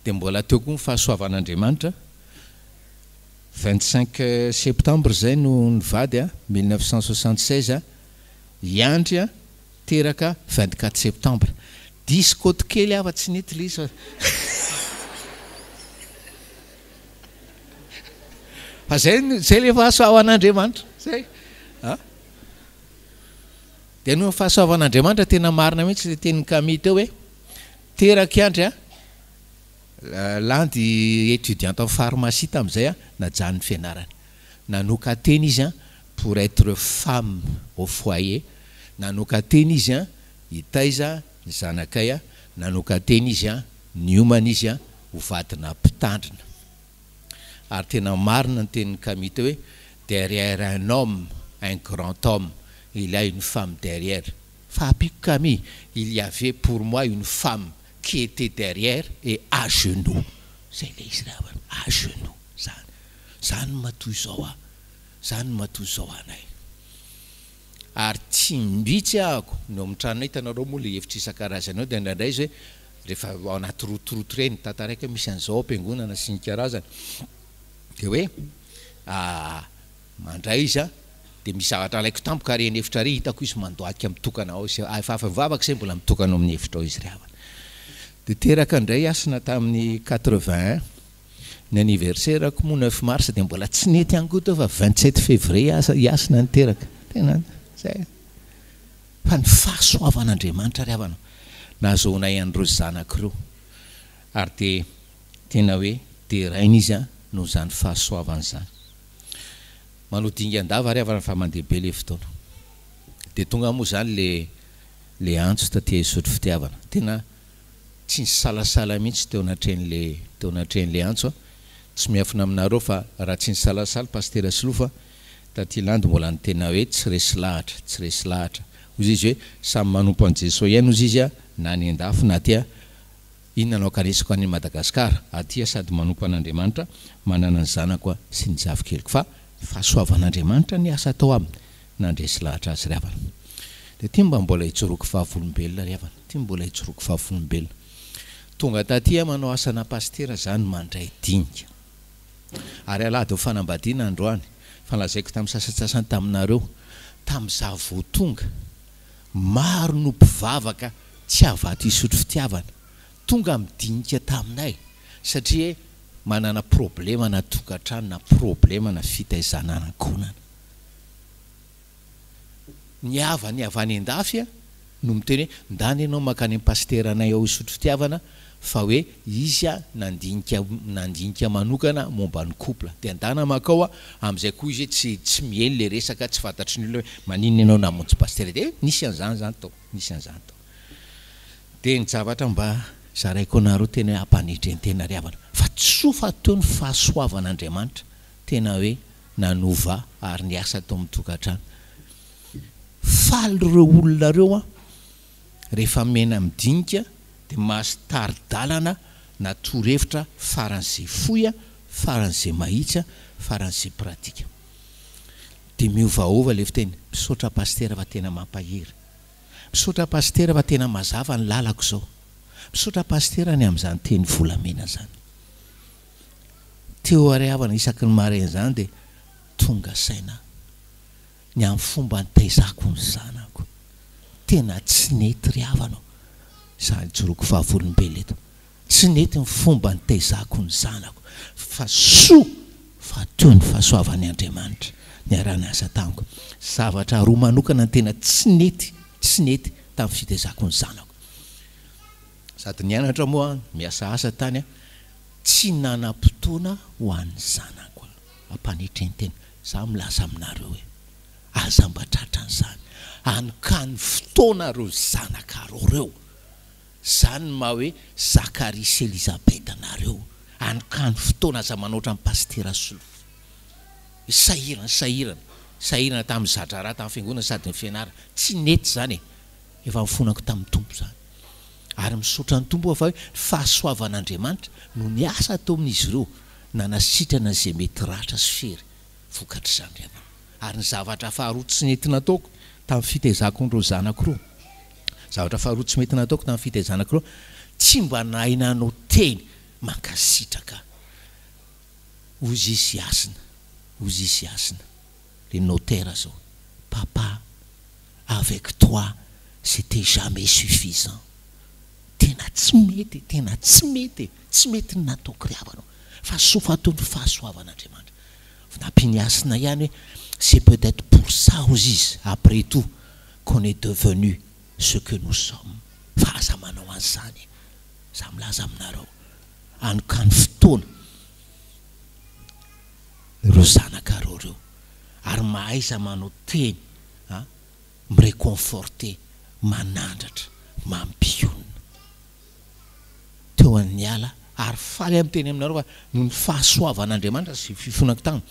dia mbola teo koa ny fahasoavan'Andriamanitra 25 septembre zay no ny vady 1976 iandry teraka 24 septembre. Discote kely afa tsy nety lisa. Fa zay le fahasoavan'Andriamanitra zay. Dia no fahasoavan'Andriamanitra tena marina mihitsy le tenin'ny Camille teo hoe teraka andry landy étudiante en pharmacie tamin'izay najanony fianarany, nanoka teny izy pour être femme au foyer, nanoka teny izy hitaiza ny zanakay, nanoka teny izy ny homana izy ho vadina mpitandrina. Ary tena marina ny tenin'ny Camille teo hoe derrière un homme, un grand homme, il y a une femme derrière. Fa apiko Camille, il y avait pour moi une femme qui était derrière et à genoux. Zay le izy raha à genoux zany. Zany matoy zao zany matoy zao anay. Ary tsy mbitsy ahako no mitranona hitanareo moa le hevitra isan-karazany ao dia indraindray izy hoe rehefa ao anaty rotoroto reny tantaraika misy an'izao am-piangonana sy ny karazany dia hoe mandray izy dia misy zavatra alaiko tampoka reny hevitra ry hitako izy mandoatika mitokana ao izy efa mivavaka izay mbola mitokana amin'ny hevitra ao izy ry havana. Dia teraka indray asina tamin'ny 81 ny anniversaire ko moa 9 mars dia mbola tsy nety ihany koa teo fa 27 février iasina ny teraka tena zay. Fa ny fahasoavan'Andriamanitra ry havana nahazoanay an'ireo zanak'ireo, ary dia tena hoe deraina izy noho zany fahasoavana zany. Manao dingan-dava ry havana fa mandeha be le fotoana dia tonga moa zany le antso taty hisotro fitiavana, tena tsy nisalasala mihitsy teo anatren'le antso. Tsy miafina aminareo fa raha tsy nisalasala pastera Silofa taty landy mbola ny tena hoe tsy resy lahatra ozy izy hoe samy manompo an' Jesosy ihany ozy izy na ny andafy na tya inona anao karesiko any Madagasikara, atya sady manompo an'Andriamanitra manana ny zanako sy ny javikeliko. Fa fahasoavan'Andriamanitra ny asa atao aminy nandresy lahatra azy ry havana. Dia ty mbola hitsoroky fahavolombelona ry havana, ty mbola hitsoroky fahavolombelona. Tonga taty manao asana pastera zany mandray dinika. Ary alady ho fanambadiana androany, falazaiko tamin'ny sasatsasany taminareo, tamin'izaho vao tonga maro no mpivavaka tsy avato hisotro fitiavana tonga midinika taminay satria manana problema na tokantrano na problema na fitaizana anankonana. Ny avany andafy no miteny hoe ndany ianao makany pasteranay ao isotro fitiavana fa hoe izy a nandinika manokana momba ny couple de andana makao a am'izay koa izy tsy miely le resaka tsy fantatry ny olona hoe maninona ianao namonjy paster de nisy an'izany zany tao nisy an'izany tao de ny zavatra mba zaraiko anareo tena hoe ampanitra ny tena riavana fa tsofa teo ny fahasoavan'Andriamanitra tena hoe nanova ary ny asa tao mitokantrano faly reo olona reo a rehefa mena midinika de mahastaridalana natorevitra faran'izay foya faran'izay mahitsy faran'izay pratika de miovaova le fiteny misaotra pastera fa tena mampahery misaotra pastera fa tena mazava ny lalako zao misaotra pastera ny am'izany teny volamena zany teo ariavana isaky ny maraina zany de tonga saina ny amin'ny fomba nitaizako ny zanako tena tsy nety riavanao zany joroko fahavolombelona eto tsy nety ny fomba nitaizako ny zanako fa soa fa teo ny fahasoavan'ny Andriamanitra ny arany asa tamiko zavatra roa manokana tena tsy nety tamin'ny fitaizako ny zanako sady nianatra moa miasa asa tany tsy nanam-potoana ho an'ny zanako ampanitra ny tena za milaza aminareo hoe aza mba tratra n'izany anokany fotoana reo zanakareo reo zany ma hoe Zakaria sy Elizabeta nareo anokany fotoana aza manoatra amin'ny pastera solofo sahirana tamin'ny zatra raha tamin'ny fiangonana sady ny fianarana tsy nety zany efa mifonako tamin'ny tompo zany ary misaotra ny tompo fa hoe fahasoavan'Andriamanitra no ny asa atao amin'izy ireo nanasitrana izay mety ratra sy fery vokatry zany riavana ary ny zavatra faharoa tsy nety nataoko tamin'ny fitaizako nireo zanako reo zavatra faharoa tsy mety nataoko tamin'ny fitaizanako reo tsy mba nahinanao teny mankasitraka Ozysiasina le notaire zao papa avec toi c'était jamais suffisant tena tsy mety ny nataoko riavanao fa sofa tao ny fahasoavan'Andriamanitra nampiniasina ihany hoe c'est peut-être pour ça Ozys après tout qu'on est devenu ce que nous sommes fa aza manao an'izany za milaza aminareo anokany fotoana reo zanakareo reo ary mahaiza manao teny mireconforter manandratra mampionona teo an'ny ala ary faly amin'ny teny aminareo fa no ny fahasoavan'Andriamanitra sy fifonako tagny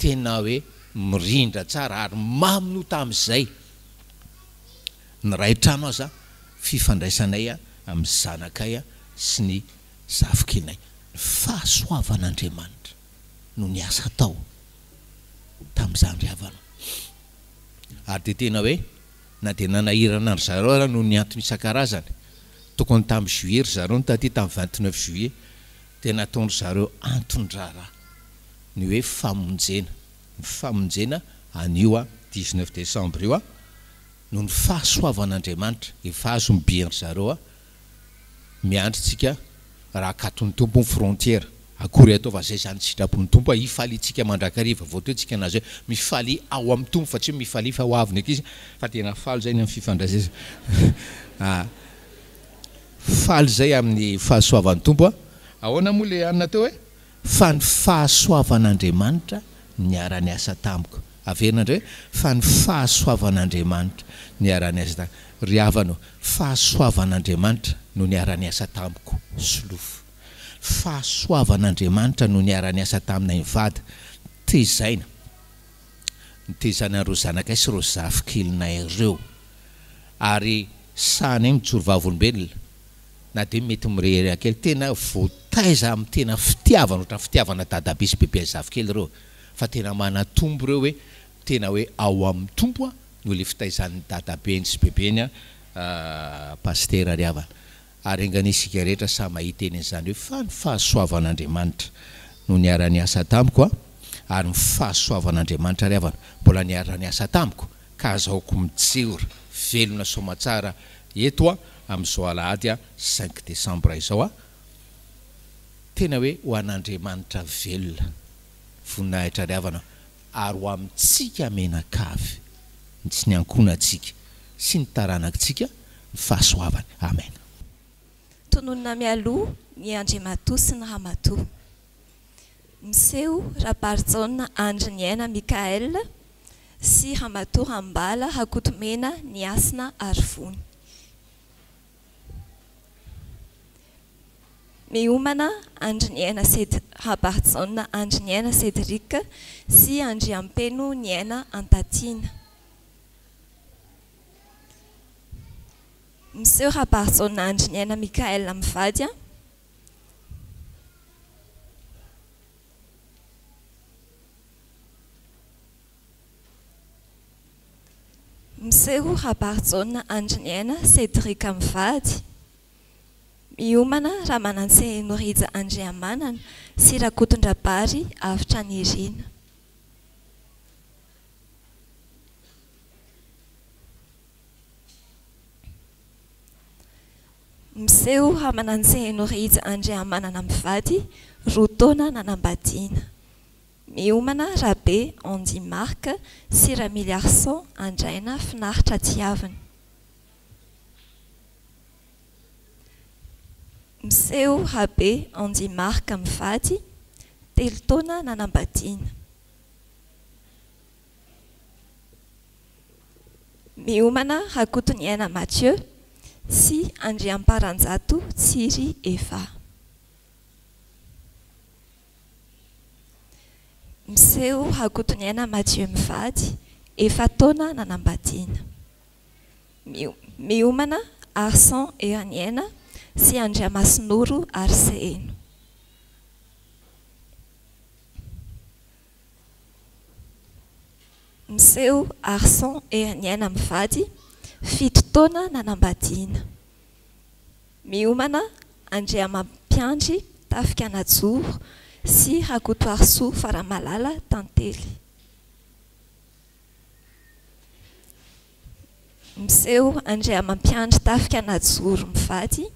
tena hoe mirindra tsara ary mamino tamin'izay ny ray trano aza fifandraisanay amin'ny zanakay sy ny zafikinay ny fahasoavan'Andriamanitra no ny asa tao tamin'izany riavana ary de tena hoe na de nanahirana ry zareo raha no ny antony isan-karazany tokony tamin'ny juillet ry zareo taty tamin'ny 29 juillet tena ataondry zareo antondrara ny hoe famonjena anio 19 décembre io no ny fahasoavan'Andriamanitra efa azo mibianry zareo miandritsika raha katony tompo ny frontière akory ataova zay zany sitrapony tompo ifalitsika mandrakariva vao teo tsika nazy hoe mifaly ao amin'ny tompo fa tsy mifaly fa ho avy ndraiky izy fa tena faly zay ny amin'ny fifandraisana faly zay amin'ny fahasoavan'ny tompo ahoana moa le anina teo hoe fa ny fahasoavan'Andriamanitra ny arany asa tamiko averina indray hoe fa ny fahasoavan'Andriamanitra ny arany asa tamiko riavana fahasoavan'Andriamanitra no ny arany asa tamiko solofo fahasoavan'Andriamanitra no ny arany asa taminay mivady tezaina nitezana reo zanakay sy reo zafikilinay ireo ary sanay mijoro vavolombelona na de mety mirery kely tena voataiza amin'ny tena fitiavana ohatran'ny fitiavana dadabe sy bebe zafikely reo fa tena manatombo reo hoe tena hoe ao amin'ny tompo no le fitaizan'ny dadabe sy bebeny pastera riavana ary enganisika rehetra sa mahita eny zany hoe fa ny fahasoavan'Andriamanitra no ny arany asa tamiko ary ny fahasoavan'Andriamanitra riavana mbola ny arany asa tamiko ka azahoako mijora velona somatsara eto amin'izao alahady 5 décembre izao tena hoe ho an'Andriamanitra velona voninahitra riavana ary ho amintsika menakavy tsy ny ankonatsika sy ny taranakitsika fahasoavany. Amen. Tononona mialoha ny Andriamatoa sy ny Ramatoa. Miseho Rabarjaona Andry ny aina Mikael sy Ramatoa Rambala Hakotomena ny Asina Arivony. Miomana Andry ny aina Rabarjaona Andry ny aina Cédric sy Andry Ampeno ny aina Antatina. Miseho Rabarjaona Andry ny aina Mikael mivady. Miseho Rabarjaona Andry ny aina Cédric mivady. Miomana Ramanantsy Norija Andriamanana sy Rakotondrabary Avitra ny Irina. Miseho Ramanantsy Norija Andriamanana mivady, roa taona nanambadiana. Miomana Rabe Andy Marc sy Ramily Arson Andraina finaritra tiavana. Miseho Rabe Andy Marc mivady, telo taona nanambadiana. Miomana Rakotony aina Mathieu sy Andriamparanjato Tsiry Eva. Miseho Rakotony aina Mathieu mivady, efa taona nanambadiana. Miomana Arsan Eraniena sy Andriamasinoro Arseno. Miseho Arsan Eraniena mivady, fito taona nanambadiana. Miomana Andriamampiandry Tafikanajoro sy Rakotoarso Faramalala Tantely. Miseho Andriamampiandry Tafikanajoro mivady,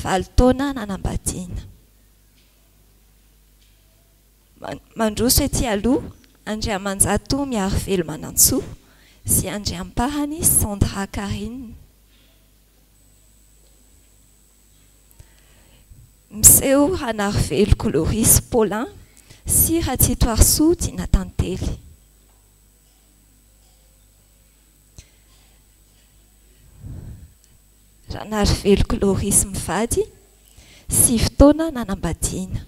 valo taona nanambadiana. Mandroso ety aloha Andriamanjato Miarivelo Manantsoa sy Andriampahany Sandra Karine. Miseho Ranarivelo Cloris Paulin sy Ratsitoarso Dina Tantely. Ranarivelo Cloris mivady, sivy taona nanambadiana.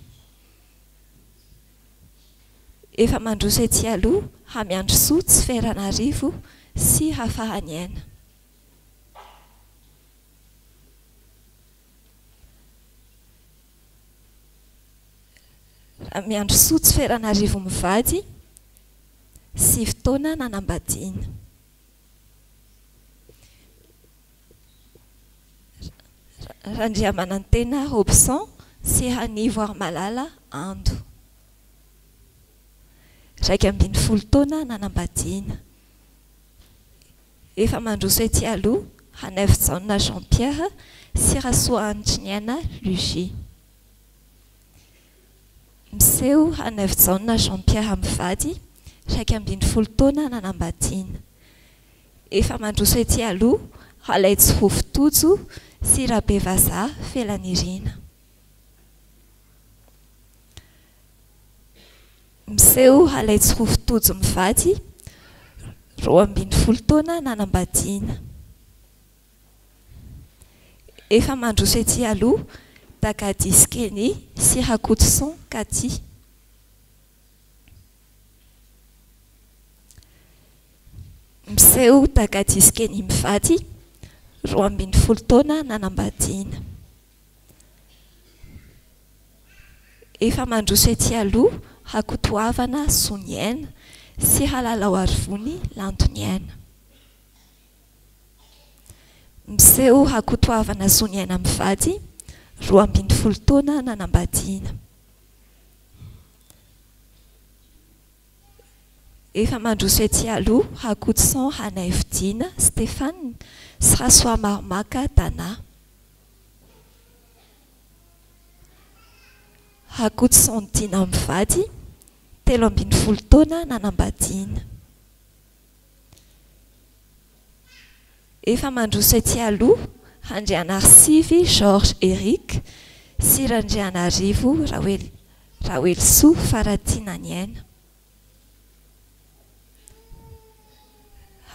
Efa mandroso ety aloha Hamiandro Soa Tsiferanarivo sy Hafaraniaina. Hamiandro Soa Tsiferanarivo mivady, sivy taona nanambadiana. Randriamanantena Robson sy Hanivo Armalala Ando. Raiky ambin'ny folo taona nanambadiana. Efa mandroso ety aloha Hanevjaona Jean-Pierre sy Rasoa Antriniana Lugie. Miseho Hanevjaona Jean-Pierre mivady, raiky ambin'ny folo taona nanambadiana. Efa mandroso ety aloha Halaitsy Rofotojo sy Rabe Vazaha Felanirina. Miseho Halaitsy Rofotojo mivady, roa ambin'ny folo taona nanambadiana. Efa mandroso ety aloha Dagadis Kenny sy Rakotson Kati. Miseho Dagadis Kenny mivady, roa ambin'ny folo taona nanambadiana. Efa mandroso ety aloha Rakotoavana Soniaina sy Halalao Arivony Lantoniaina. Miseho Rakotoavana Soniaina mivady, roa ambin'ny folo taona nanambadiana. Efa mandroso ety aloha Rakotson Hanaivdina Stéphane sy Rasoa Maromaka Dana. Rakotson Dina mivady, telo ambin'ny folo taona nanambadiana. efa mandroso ety aloha Andrianarsivy Georges Eric sy Randrianarivo Rawelsoa Faratina ny aina.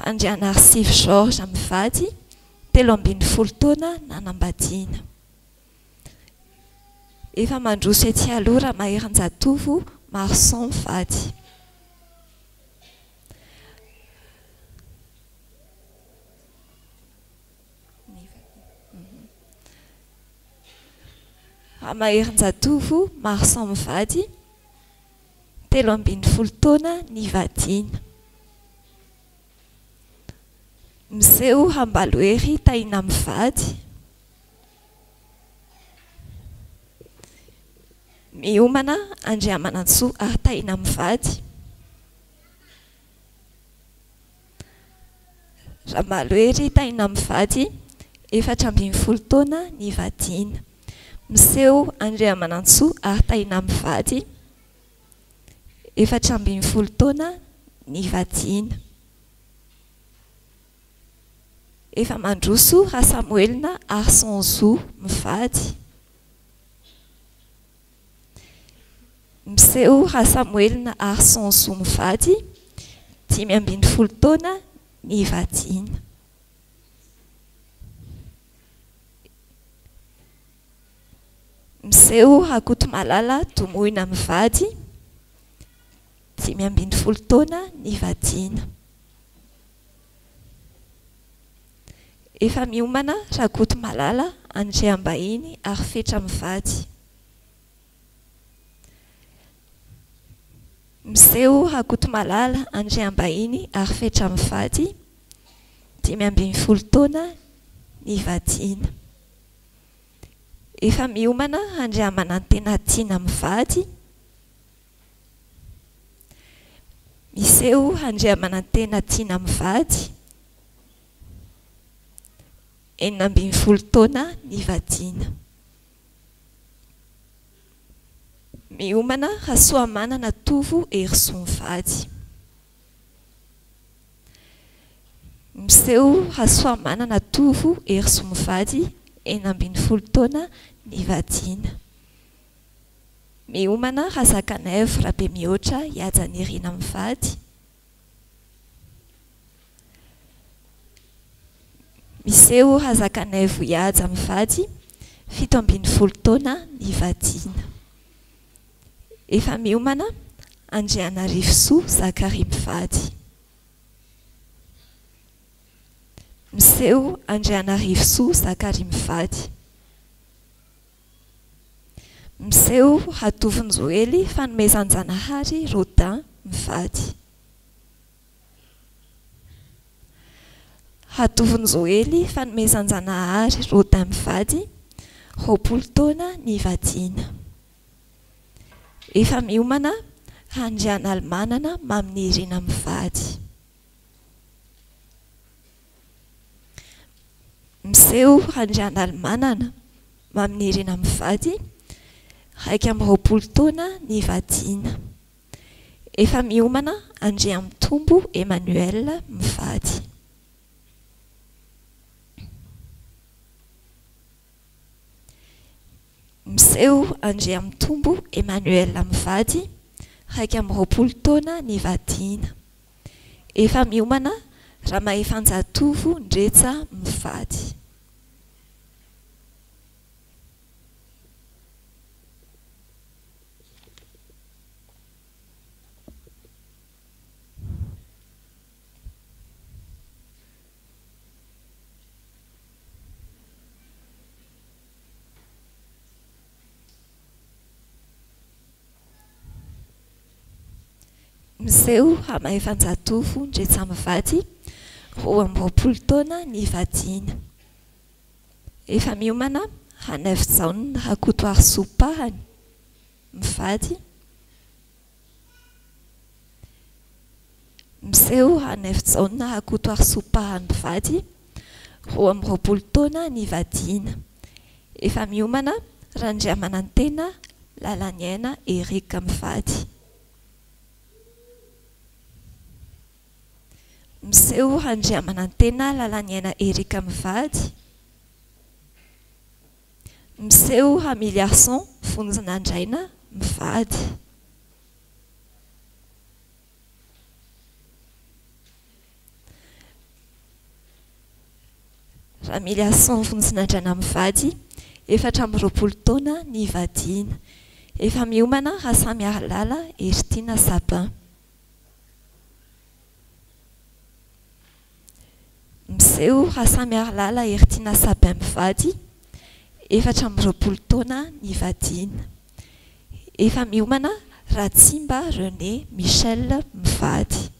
Andrianarsivy Georges mivady 13 taona nanambadiana. Efa mandroso ety aloha Ramaherin-Jatovo Marsan mivady. Ramaherin-Jatovo Marsan mivady 13 taona nivadiana. Miseo Hambalohery Taina mivady. Miomana Andriamanantsoa ary Taina mivady. Rambalohery Taina mivady 14 taona nivadiana. Miseo Andriamanantsoa ary Taina mivady 14 taona nivadiana. Efa mandroso Samuelina Arsonzo mivady. Miseo Samuelina Arsonzo mivady 15 taona nivadiana. Miseo Akotomalala Tomoina mivady 15 taona nivadiana. Efa miomana Rakotomalala Andriambahiny ary Fetra mivady. Miseo Rakotomalala Andriambahiny ary Fetra mivady 15 taona nivadiana. Efa miomana Andriamanantenatiana mivady. Miseo Andriamanantenatiana mivady 19 taona nivadiana. Miomana Rasoamanana Tovo Erso mivady. Miseo Rasoamanana Tovo Erso mivady 19 taona nivadiana. Miomana Razakanaivo Rabe mihoatra Iajanirina mivady. Miseo Razakanaivo Iaja mivady 17 taona nivadiana. Efa miomana Andrianarivosoa Zakary mivady. Miseo Andrianarivosoa Zakary mivady. Miseo Hatovonjoely Fanomezan-Janahary Rodin mivady. Hatovonjoely Fanomezan-Janahary Rodin mivady 20 taona nivadiana. Efa miomana Andrianalmanana Maminirina mivady. Miseo Andrianalmanana Maminirina mivady 20 taona nivadiana. Efa miomana Andriamitombo Emmanuel mivady. Miseo Andriamitombo Emmanuel mivady 20 taona nivadiana. Efa miomana Ramahefanjatovo Ndretsa mivady. Miseo Ramahefanjatovo Ndretsa mivady 20 taona nivadiana. Efa miomana Hanefjaona Rakotoarisopahany mivady. Miseo Hanefjaona Rakotoarisopahany mivady 20 taona nivadiana. Efa miomana Randriamanantena Lalaniaina Erika mivady. miseho handriamanantena lalany aina Erika mivady, miseho hamily arson vonjinandraina mivady, ramily arson vonjinandraina mivady 420 taona ny vadiana, efa miomana Rasamy Arlala Eritiana Sapin. Miseho Rasamy Arlala Eritiana Sapin mivady 420 taona ny vadiana, efa miomana Ratsimba René Michel mivady.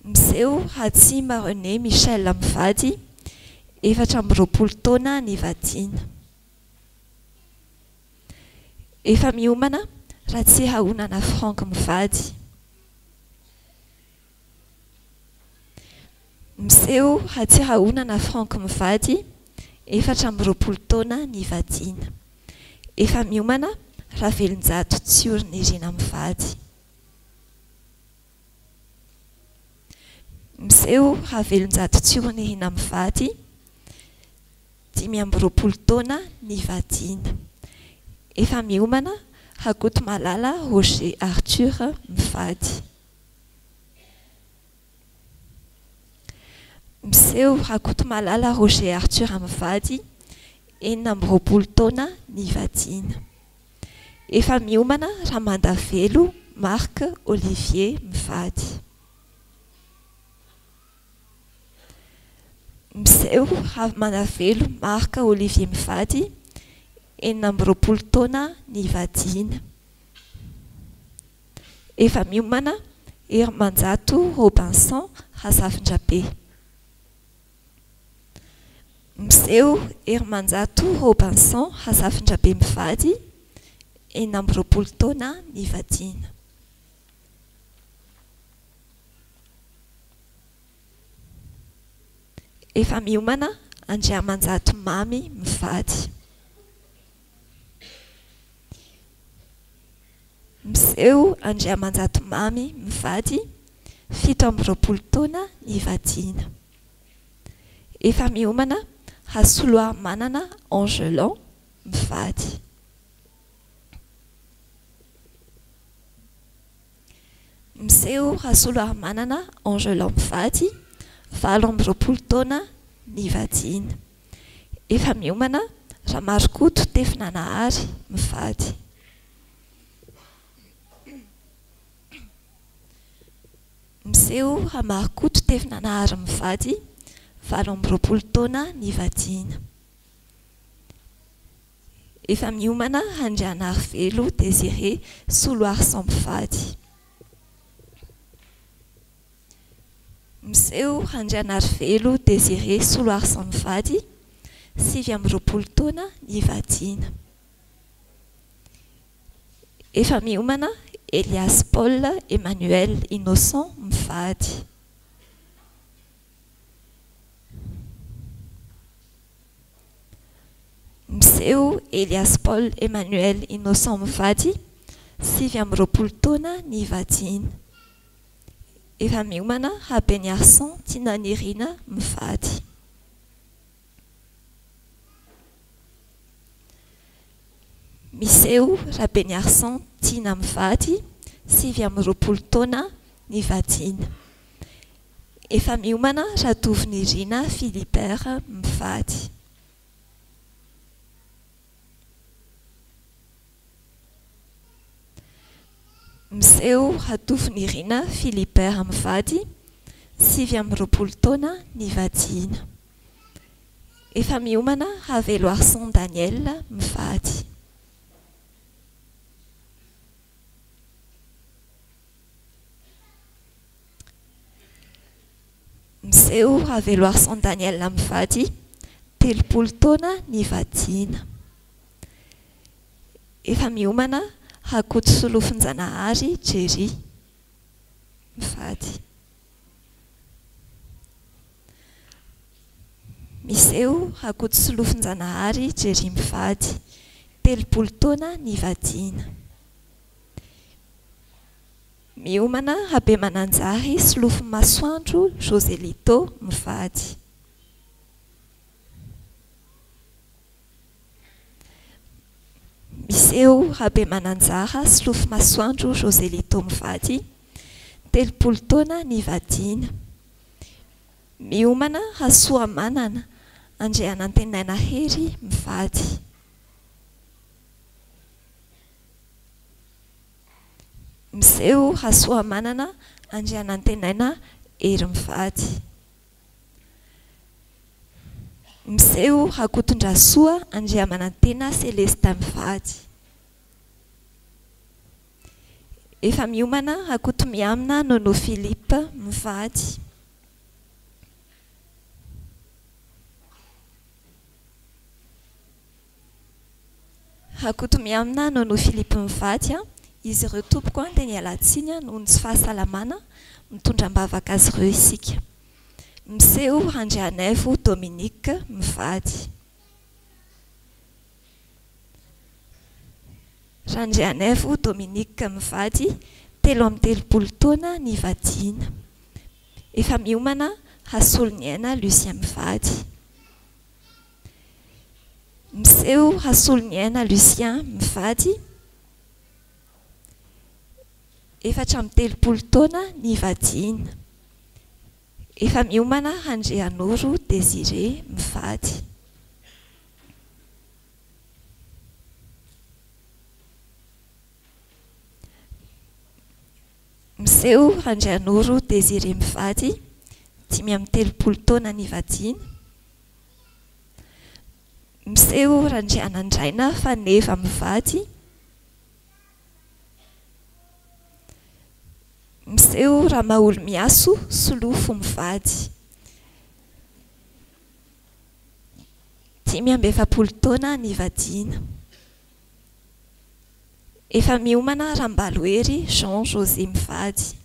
Miseho Ratsimba René Michel mivady 420 taona ny vadiana, efa miomana Ratsihahonana Frank mivady. Miseho Ratsihahonana Frank mivady 420 taona ny vadiana, efa miomana Ravelonjato Tsiorina Irina mivady. Miseho Ravelonjato Tsiorina Irina mivady 520 taona ny vadiana, efa miomana Rakotomalala Roger Arthur mivady. Miseho Rakotomalala Roger Arthur mivady 420 taona ny vadiana, efa miomana Ramandavelo Marc Olivier mivady. Miseho Ramandavelo Marc Olivier mivady 420 taona ny vadiana, efa miomana Hermanjato Robinson Razafindrabe. Miseho Hermanjato Robinson Razafindrabe mivady 420 taona ny vadiana. Efa miomana Andriamanjato Mamy mivady. Miseho Andriamanjato Mamy mivady 720 taona ny vadiana, efa miomana Rasoloa Manana Angelan mivady. Miseho Rasoloa Manana Angelan mivady 420 taona ny vadiana, efa miomana Ramarikoto Tefinanahary mivady. Miseho Ramarikoto Tefinanahary mivady 420 taona ny vadiana, efa miomana Andrianarivelo Désiré Soloarsan mivady. Miseho Andrianarivelo Désiré Soloarsan mivady 520 taona ny vadiana, efa miomana Elias Paul Emmanuel Innocent mivady. Miseho Elias Paul Emmanuel Innocent mivady 520 taona ny vadiana, efa miomana Rabeniarson Tinanirina mivady. Miseho Rabeniarson Tina mivady 520 taona ny vadiana, efa miomana Ratovinirina Philibert mivady. Miseho Ratovinirina Philibert mivady 520 taona ny vadiana, efa miomana Raveloarson Daniel mivady. Miseho Raveloarson Daniel mivady 30 taona ny vadiana, efa miomana Rakoto Solofinjanahary Jerry mivady. Miseho Rakoto Solofinjanahary Jerry mivady 30 taona ny vadiana, miomana habe mananjary sy lofo masoandro Joselito mivady. Miseho habe mananjara sy lofo masoandro Joselito mivady 3 taona nivadiana. Miomana hasoa manana andrianantenaina hery mivady. Miseho hasoa manana andrianantenaina hery mivady. Miseho hakotondrasoa andriamanantena Selesta mivady. Efa miomana hakoto miamina nono Philippe mivady. Hakoto miamina nono Philippe mivady izy ireo tompoko dia nialatsiny noho ny tsy fahasalamana mitondra mbavaka azy ireo isika. Miseho Randrianevo Dominique mivady. Randrianevo Dominique mivady 3 taona nivadiana. Efa miomana Hasoloniaina Lucien mivady. Miseho Hasoloniaina Lucien mivady 3 taona nivadiana. Efa miomana Andrianoro Désiré mivady. Miseho Andrianoro Désiré mivady 3 taona nivadiana. Miseho Randrianandraina Faneva mivady. Miseho Ramaolo Miaso Solofo mivady 17 taona nivadiana. Efa miomana Rambalohery Jean José mivady.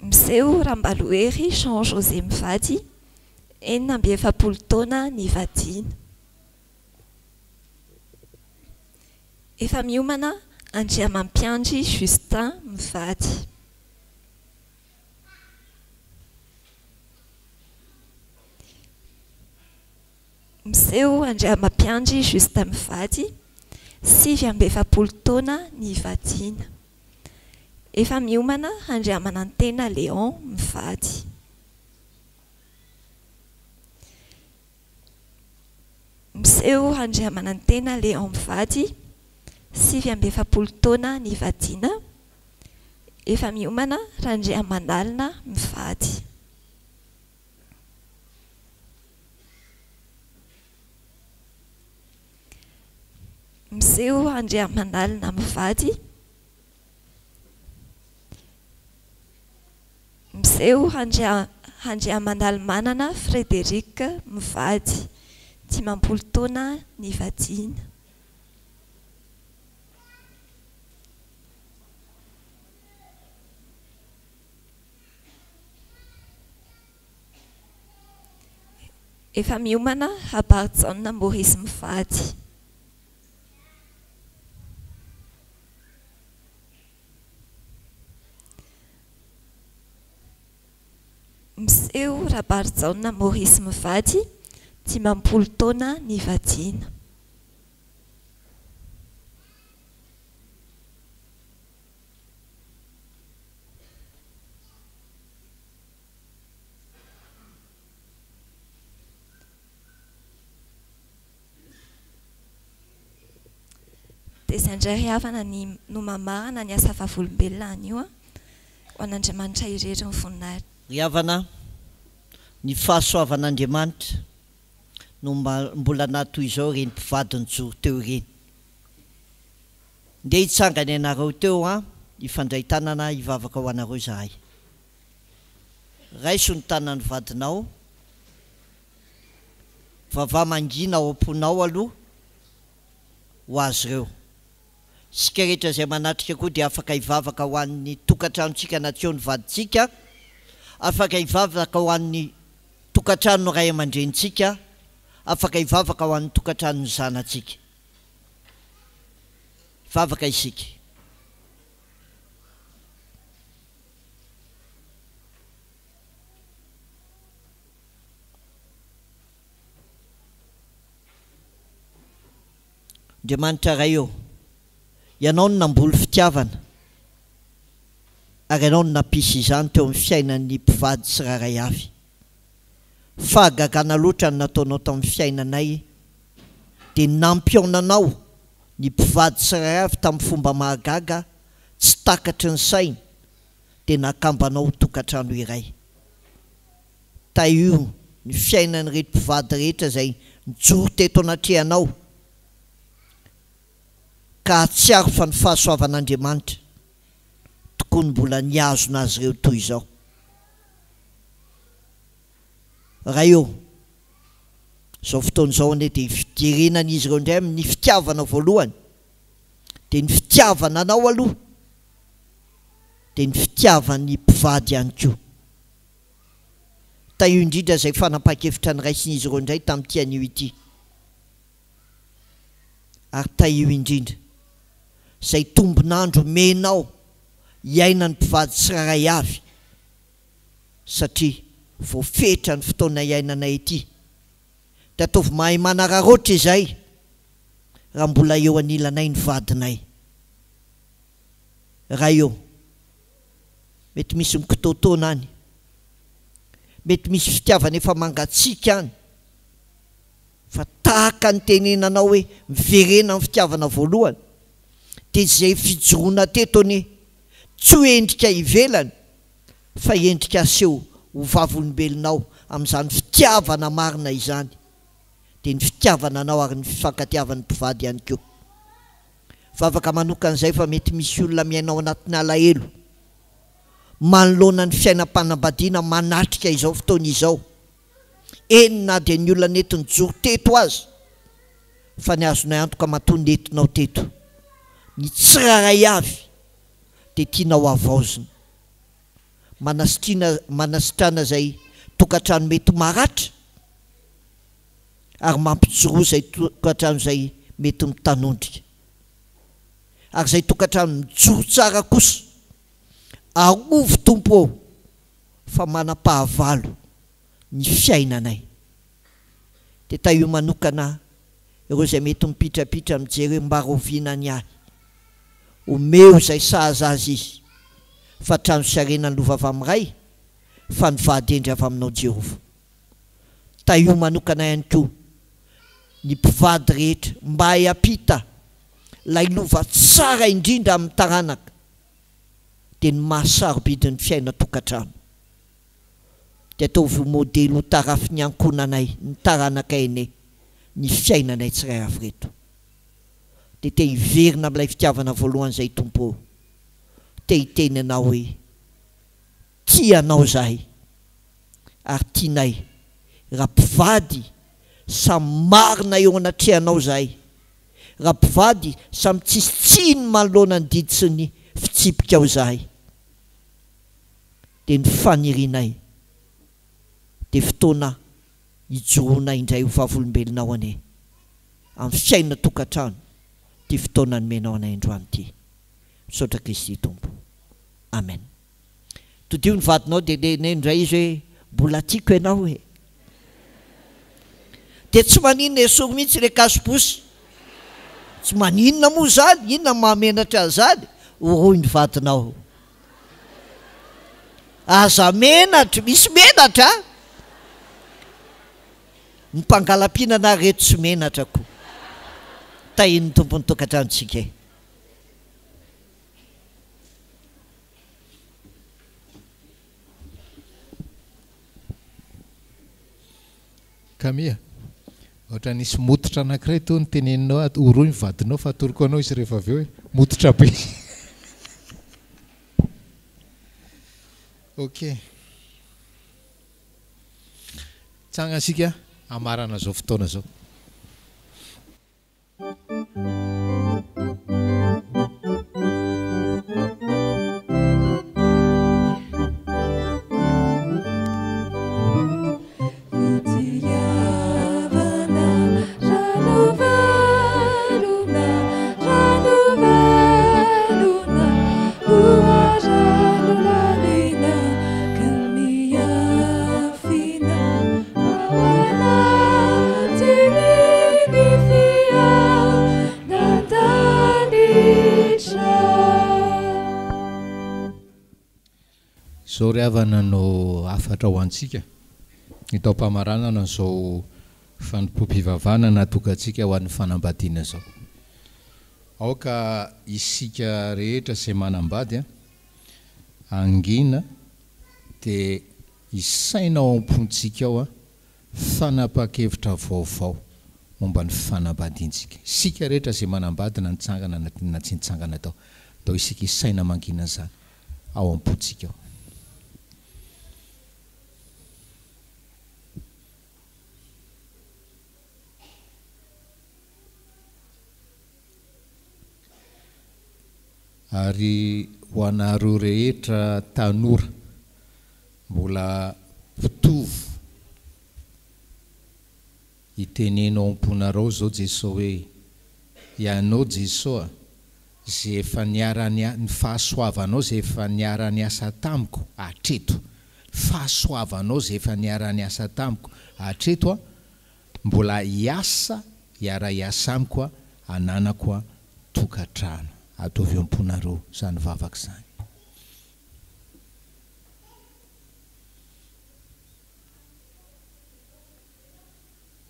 Miseho Rambalohery Jean José mivady 17 taona nivadiana. Efa miomana Andriamampiandry Justin mivady. Miseho Andriamampiandry Justin mivady 17 taona nivadiana. Efa miomana Andriamanantena Léon mivady. Miseho Andriamanantena Léon mivady 17 taona nivadiana. Efa miomana Randriamanalina mivady. Miseho Andriamanalina mivady. Miseho Andriamanalmanana Frédéric mivady 18 taona nivadiana. Efa miomana Habarjana Maurice mivady. Miseho Habarjana Maurice mivady 18 taona nivadiana. Dia izay indray havana ny nomamarana ny asa fahavolombelona io ho an'Andriamanitra irery ny voninahitra. Ry havana ny fahasoavan'Andriamanitra no mbola natoy izao reny mpivady nijoro teo reny. Ndeha hitsangany anareo teo ifandray tanana hivavaka ho anareo zahay. Raiso ny tanany vadinao, vava mangina ao am-ponao aloha ho azy ireo. Sika rehetra izay manatrika koa dia afaka hivavaka ho an'ny tokantranontsika nateo ny vadintsika, afaka hivavaka ho an'ny tokantrano ray aman-drenitsika, afaka hivavaka ho an'ny tokantranony zanatsika. vavaka isika. Andriamanitra ray eo, ianao no namboly fitiavana ary ianao no nampisy izany teo amin'ny fiainan'ny mpivady tsiraray avy. Fahagagana loatra ny nataonao tamin'ny fiainanay dia nampiaonanao ny mpivady tsiraray avy tamin'ny fomba mahagaga, tsy takatry ny saina, dia nakambanao tokantrano iray. Taio ny fiainan'ny rehetra mpivady rehetra izay nijoro teto anatrehanao, ka hatsiaro fa ny fahasoavan'Andriamanitra tokony mbola niazona azy ireo toy izao. Raha eo, izao fotoana izao ane dia fidirenan'izy ireo indray amin'ny fitiavana voalohany, dia ny fitiavana anao aloha, dia ny fitiavan'ny mpivady ihany koa. Taio indrindra izay fanapa-kevitra nyraisin'izy ireo indray tamin'ity anio ity. Ary taio indrindra izay tombonandro menao iaina ny mpivady tsiraray avy, satria voafetra ny fotoana iainanay ity. Da ataovy mahay manararoatra izay raha mbola eo anilanay ny vadinay. Raha eo, mety misy mikitaotona any, mety misy fitiavana efa mangatsika any, fa tahaka ny tenenanao hoe miverena amin'ny fitiavana voalohany, dia izay fijoroana teto ny tsy ho endrika ivelany fa endrika aseho ho vavolombelonao amin'izany fitiavana marina izany, dia ny fitiavana anao ary ny fifankatiavan'ny mpivady ihany koa. Vavaka manokana izay fa mety misy olona miainao anatin'ny alahelo, manoloana ny fiainam-panambadiana manatrika izao fotoana izao. Enina dia ny olona netiny joro teto azy, fa ny azonay antoka matoa netinao teto. Ny tsiraray avy dia tianao avaozina, manasitrana izay tokantrano mety maratra, ary mampijoroa izay tokantrano izay mety mitanondrika. Ary izay tokantrano mijoro tsara kosa, arovy tompo ao fa manam-pahavalo ny fiainanay. Dia taio manokana ireo izay mety mipitrapitra mijery mba roviana ny ahy, omeo izay sahaza azy izy, fa trano sarenany lova avy amin'ray, fa ny vadendry avy aminao Jehova. Taio manokana ihany koa ny mpivady rehetra mba hiampita lay lova tsara indrindra amin'ny taranaka, dia ny mahasarobidin'ny fiaina tokantrano. Dia ataovy modely ho tarafy ny ankonanay, ny taranaka ene, ny fiainanay tsiray avy reto. Dia te hiverina amin'ilay fitiavana voalohany izay tompo, te hiteny anao hoe tianao zahay ary tianay, raha mpivady samy marina eo anatrehanao zahay, raha mpivady samy tsisy tsiny manoloana ny didy sy ny fitsipika ao zahay, dia ny fanirinay dia fotoana hijoroana indray ho vavolombelonao ane amin'ny fiaina tokantrano, ty fotoana nomenao anay androany ty. Misaotra Kristy tompo. Amen. Todio ny vadinao dia indray izy hoe mbola tiako ianao hoe, dia tsy maninona esory mihitsy le kasibosy, tsy maninona moa zany, inona mahamenatra zany, oroy ny vadinao. Aza menatra, misy menatra, ny mpangalam-pihinana reto tsy menatra koa. Tahiny tompony tokantranontsika. Kamia, ohatra nisy mototra anankiray to ny teneninao oroy ny vadinao fa atoroko anao izy rehefa avy eo hoe mototra be. Ok, tsangasika amarana zao fotoana zao. Renouvelle zao ry havana no afatra ho antsika itao mpamaranana zao fanompo-pivavana natokantsika ho an'ny fanambadiana zao aoka isika rehetra zay manambady angina dia isaina ao am-pontsika ao fanapa-kevitra vaovao momba ny fanambadiantsika isika rehetra zay manambady na nitsangana na tsy nitsangana tao dao isika isaina mangina zany ao am-pontsika ao. Ary ho anareo rehetra tanora mbola mpitovy itenenao am-ponareo zao Jesao hoe ianao Jesao zay efa ny fahasoavanao zay efa niara-ny asa tamiko hatreto fahasoavanao zay efa niara-ny asa tamiko hatreto mbola hiasa hiara-hiasa amiko ananako tokantrano ataovy am-ponareo zany vavaka zany.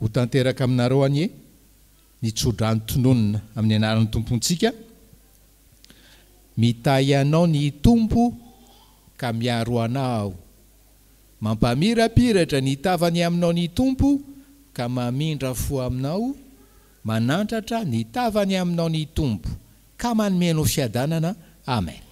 Ho tanteraka aminareo anie nitsodrany tononona amin'ny anaran'ny tompontsika mitahy anao ny tompo ka miaro anao mampamirapiratra ny tavany aminao ny tompo ka mamindra fo aminao manantratra ny tavany aminao ny tompo ka manomenao fiadanana. Amen.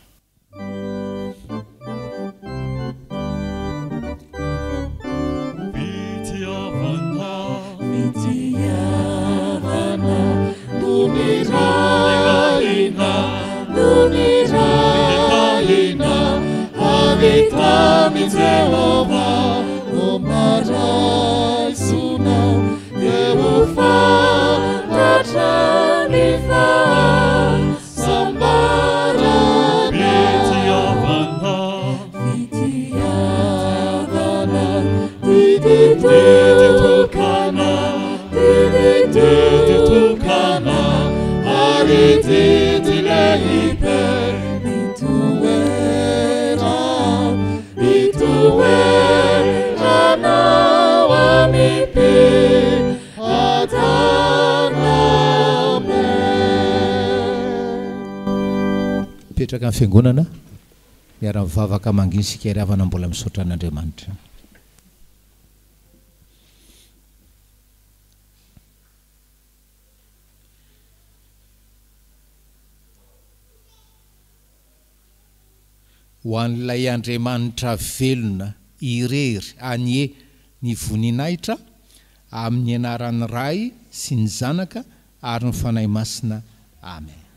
Petraka amin'ny fiangonana miara-mivavaka manginy sika ry havana mbola misaotra an'Andriamanitra. Ho an'ilay Andriamanitra velona irery anie ny voninahitra amin'ny anaran'ny Ray sy ny Zanaka ary ny fanahy masina. Amen.